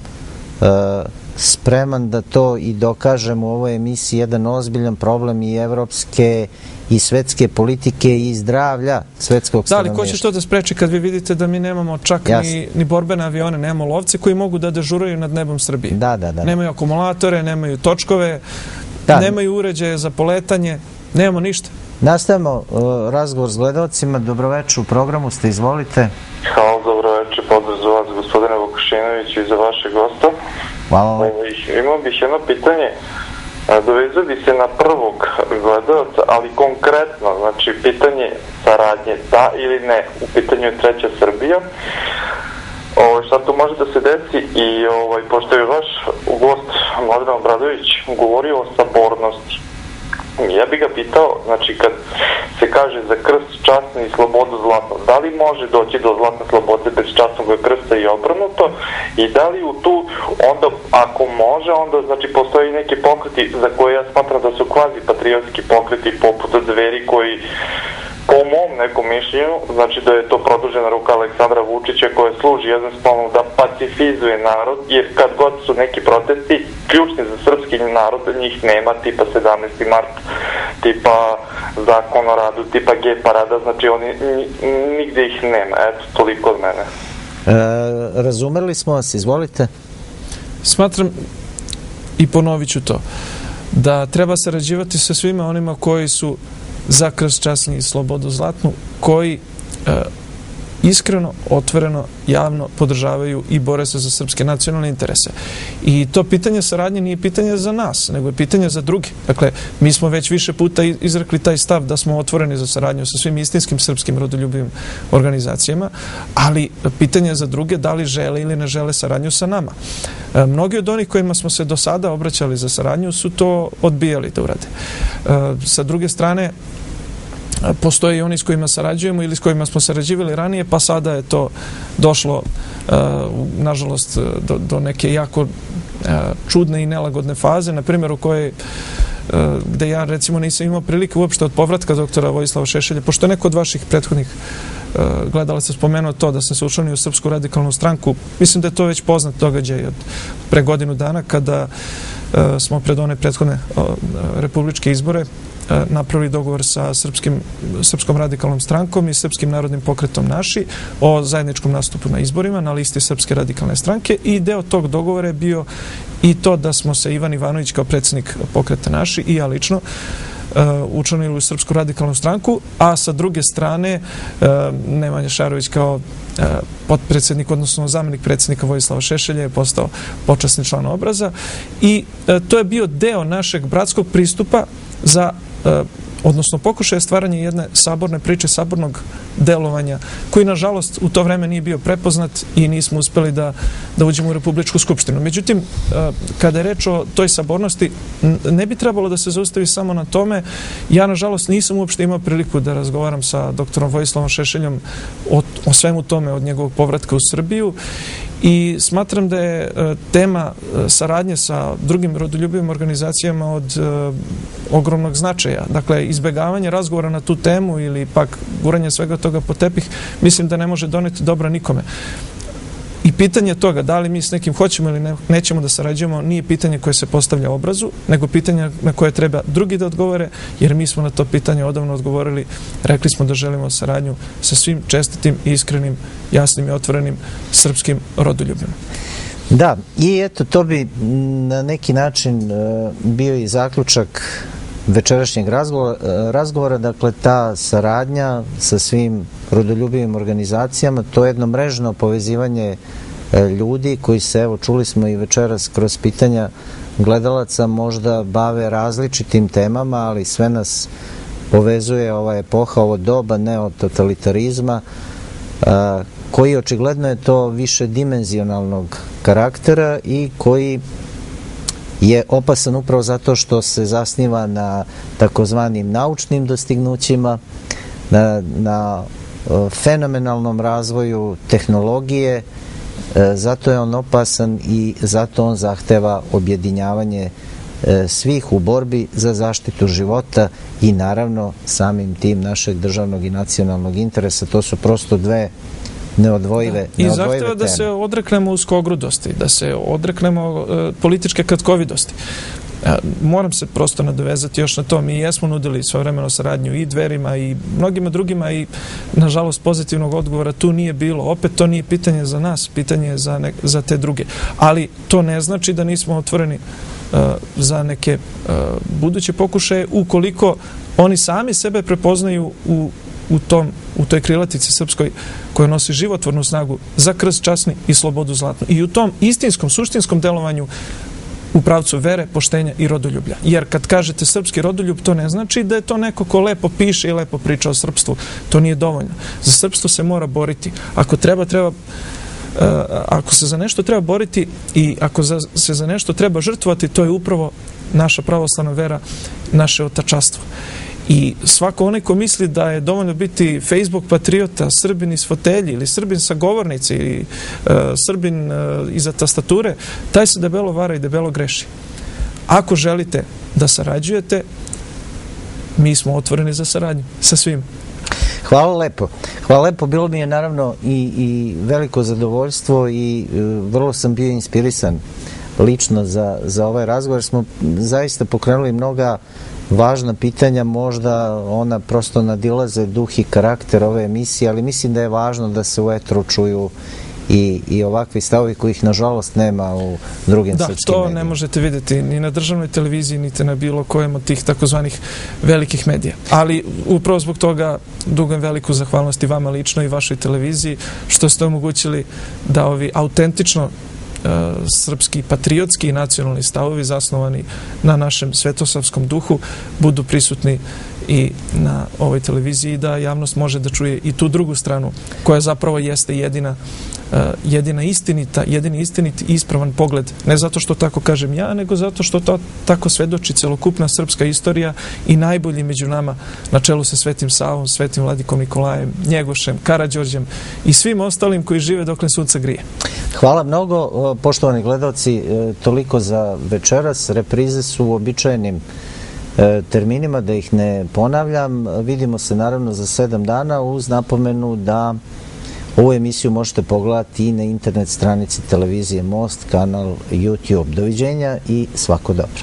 spreman da to i dokažem u ovoj emisiji, jedan ozbiljan problem i evropske i svetske politike i zdravlja svetskog stanovništva. Da, ali ko će to da spreči kad vi vidite da mi nemamo čak ni borbene avione, nemamo lovce koji mogu da dežuraju nad nebom Srbije. Da. Nemaju akumulatore, nemaju točkove, nemaju uređaje za poletanje, nemamo ništa. Nastavimo razgovor s gledalcima. Dobroveče, u programu ste, izvolite. Hvala, dobroveče, pozdrav za vas, gospodine Vukašinoviću, i za vaše gosta. Hvala. Imao bih jedno pitanje. Dovezao bi se na prvog gledalca, ali konkretno, znači pitanje saradnje, da ili ne, u pitanju je treća Srbija. Šta tu može da se desi i pošto je vaš gost Mladen Obradović govorio o sabornosti, ja bih ga pitao, znači kad se kaže za krst časni i slobodu zlatno, da li može doći do zlatne slobode bez časnog krsta i obrnuto, i da li u tu onda, ako može, onda znači postoji neki pokreti za koje ja smatram da su kvazi patriotski pokreti poput Dveri koji po mom nekom mišljenju, znači da je to produžena ruka Aleksandra Vučića koja služi jednostavno da pacifizuje narod, jer kad god su neki protesti ključni za srpski narod, njih nema, tipa 17. mart, tipa zakon o radu, tipa G parada, znači oni nigde ih nema. Eto, toliko od mene. Razumeli smo vas, izvolite. Smatram, i ponovit ću to, da treba sarađivati sa svima onima koji su za krst časni i slobodu zlatnu, koji iskreno, otvoreno, javno podržavaju i bore se za srpske nacionalne interese. I to pitanje saradnje nije pitanje za nas, nego je pitanje za druge. Dakle, mi smo već više puta izrekli taj stav da smo otvoreni za saradnju sa svim istinskim srpskim rodoljubivim organizacijama, ali pitanje je za druge da li žele ili ne žele saradnju sa nama. Mnogi od onih kojima smo se do sada obraćali za saradnju su to odbijali da urade. Sa druge strane, postoje i oni s kojima sarađujemo ili s kojima smo sarađivali ranije, pa sada je to došlo, nažalost, do neke jako čudne i nelagodne faze, na primjer u kojoj gde ja recimo nisam imao prilike uopšte od povratka doktora Vojislava Šešelja, pošto je neko od vaših prethodnih gledalaca spomenuo to da sam se učlanio u Srpsku radikalnu stranku. Mislim da je to već poznat događaj od pre godinu dana kada smo pred one prethodne republičke izbore napravili dogovor sa Srpskom radikalnom strankom i Srpskim narodnim pokretom Naši o zajedničkom nastupu na izborima na listi Srpske radikalne stranke, i deo tog dogovora je bio i to da smo se Ivan Ivanović kao predsjednik pokreta Naši i ja lično učlanili u Srpsku radikalnu stranku, a sa druge strane Nemanja Šarović kao potpredsjednik, odnosno zamenik predsjednika Vojislava Šešelja je postao počasni član obraza, i to je bio deo našeg bratskog pristupa za odnosno pokušaja stvaranja jedne saborne priče, sabornog delovanja, koji nažalost u to vreme nije bio prepoznat i nismo uspeli da uđemo u Republičku skupštinu. Međutim, kada je reč o toj sabornosti, ne bi trebalo da se zaustavi samo na tome. Ja nažalost nisam uopšte imao priliku da razgovaram sa doktorom Vojislavom Šešeljom o svemu tome, od njegovog povratka u Srbiju, i smatram da je tema saradnje sa drugim rodoljubivim organizacijama od ogromnog značaja. Dakle, izbegavanje razgovora na tu temu ili pak guranje svega toga po tepih, mislim da ne može doneti dobra nikome. I pitanje toga da li mi s nekim hoćemo ili nećemo da sarađujemo nije pitanje koje se postavlja obrazu, nego pitanje na koje treba drugi da odgovore, jer mi smo na to pitanje odavno odgovorili. Rekli smo da želimo saradnju sa svim čestitim, iskrenim, jasnim i otvorenim srpskim rodoljubima. Da, i eto, to bi na neki način bio i zaključak večerašnjeg razgovora, dakle ta saradnja sa svim rodoljubivim organizacijama, to je jedno mrežno povezivanje ljudi koji se, evo čuli smo i večeras kroz pitanja gledalaca, možda bave različitim temama, ali sve nas povezuje ova epoha, ovo doba neototalitarizma, koji očigledno je to više dimenzionalnog karaktera i koji je opasan upravo zato što se zasniva na takozvanim naučnim dostignućima, na fenomenalnom razvoju tehnologije, zato je on opasan i zato on zahteva objedinjavanje svih u borbi za zaštitu života i naravno samim tim našeg državnog i nacionalnog interesa. To su prosto dve neodvojive teme. I zahteva da se odreknemo uskogrudosti, da se odreknemo političke kratkovidosti. Moram se prosto nadovezati još na to. Mi jesmo nudili svojevremeno saradnju i Dverima i mnogima drugima i nažalost pozitivnog odgovora tu nije bilo. Opet to nije pitanje za nas, pitanje je za te druge. Ali to ne znači da nismo otvoreni za neke buduće pokušaje ukoliko oni sami sebe prepoznaju u toj krilatici srpskoj koja nosi životvornu snagu za krst časni i slobodu zlatnu. I u tom istinskom, suštinskom delovanju u pravcu vere, poštenja i rodoljublja. Jer kad kažete srpski rodoljub, to ne znači da je to neko ko lepo piše i lepo priča o srpstvu. To nije dovoljno. Za srpstvo se mora boriti. Ako se za nešto treba boriti i ako se za nešto treba žrtvovati, to je upravo naša pravoslavna vera, naše otačastvo. I svako onaj ko misli da je dovoljno biti Facebook patriota, Srbin iz fotelji ili Srbin sa govornice ili Srbin iza tastature, taj se debelo vara i debelo greši. Ako želite da sarađujete, mi smo otvoreni za saradnju sa svim. Hvala lepo. Hvala lepo. Bilo mi je naravno i veliko zadovoljstvo i vrlo sam bio inspirisan lično za ovaj razgovor. Smo zaista pokrenuli mnoga važna pitanja, možda ona prosto nadilaze duh i karakter ove emisije, ali mislim da je važno da se u etru čuju i ovakvi stavovi kojih nažalost nema u drugim srpskim medijima. Da, to ne možete vidjeti ni na državnoj televiziji, niti na bilo kojem od tih takozvanih velikih medija. Ali upravo zbog toga dugam veliku zahvalnost i vama lično i vašoj televiziji što ste omogućili da ovi autentično srpski, patriotski i nacionalni stavovi zasnovani na našem svetosavskom duhu budu prisutni i na ovoj televiziji, da javnost može da čuje i tu drugu stranu koja zapravo jeste jedini istinit i ispravan pogled, ne zato što tako kažem ja, nego zato što to tako svedoči celokupna srpska istorija i najbolji među nama na čelu sa Svetim Savom, Svetim Vladikom Nikolajem, Njegošem, Karađorđem i svim ostalim koji žive dokle sunce grije. Hvala mnogo, poštovani gledalci, toliko za večeras. Reprize su u običajnim terminima, da ih ne ponavljam. Vidimo se naravno za 7 dana uz napomenu da ovu emisiju možete pogledati i na internet stranici televizije Most, kanal YouTube. Doviđenja i svako dobro.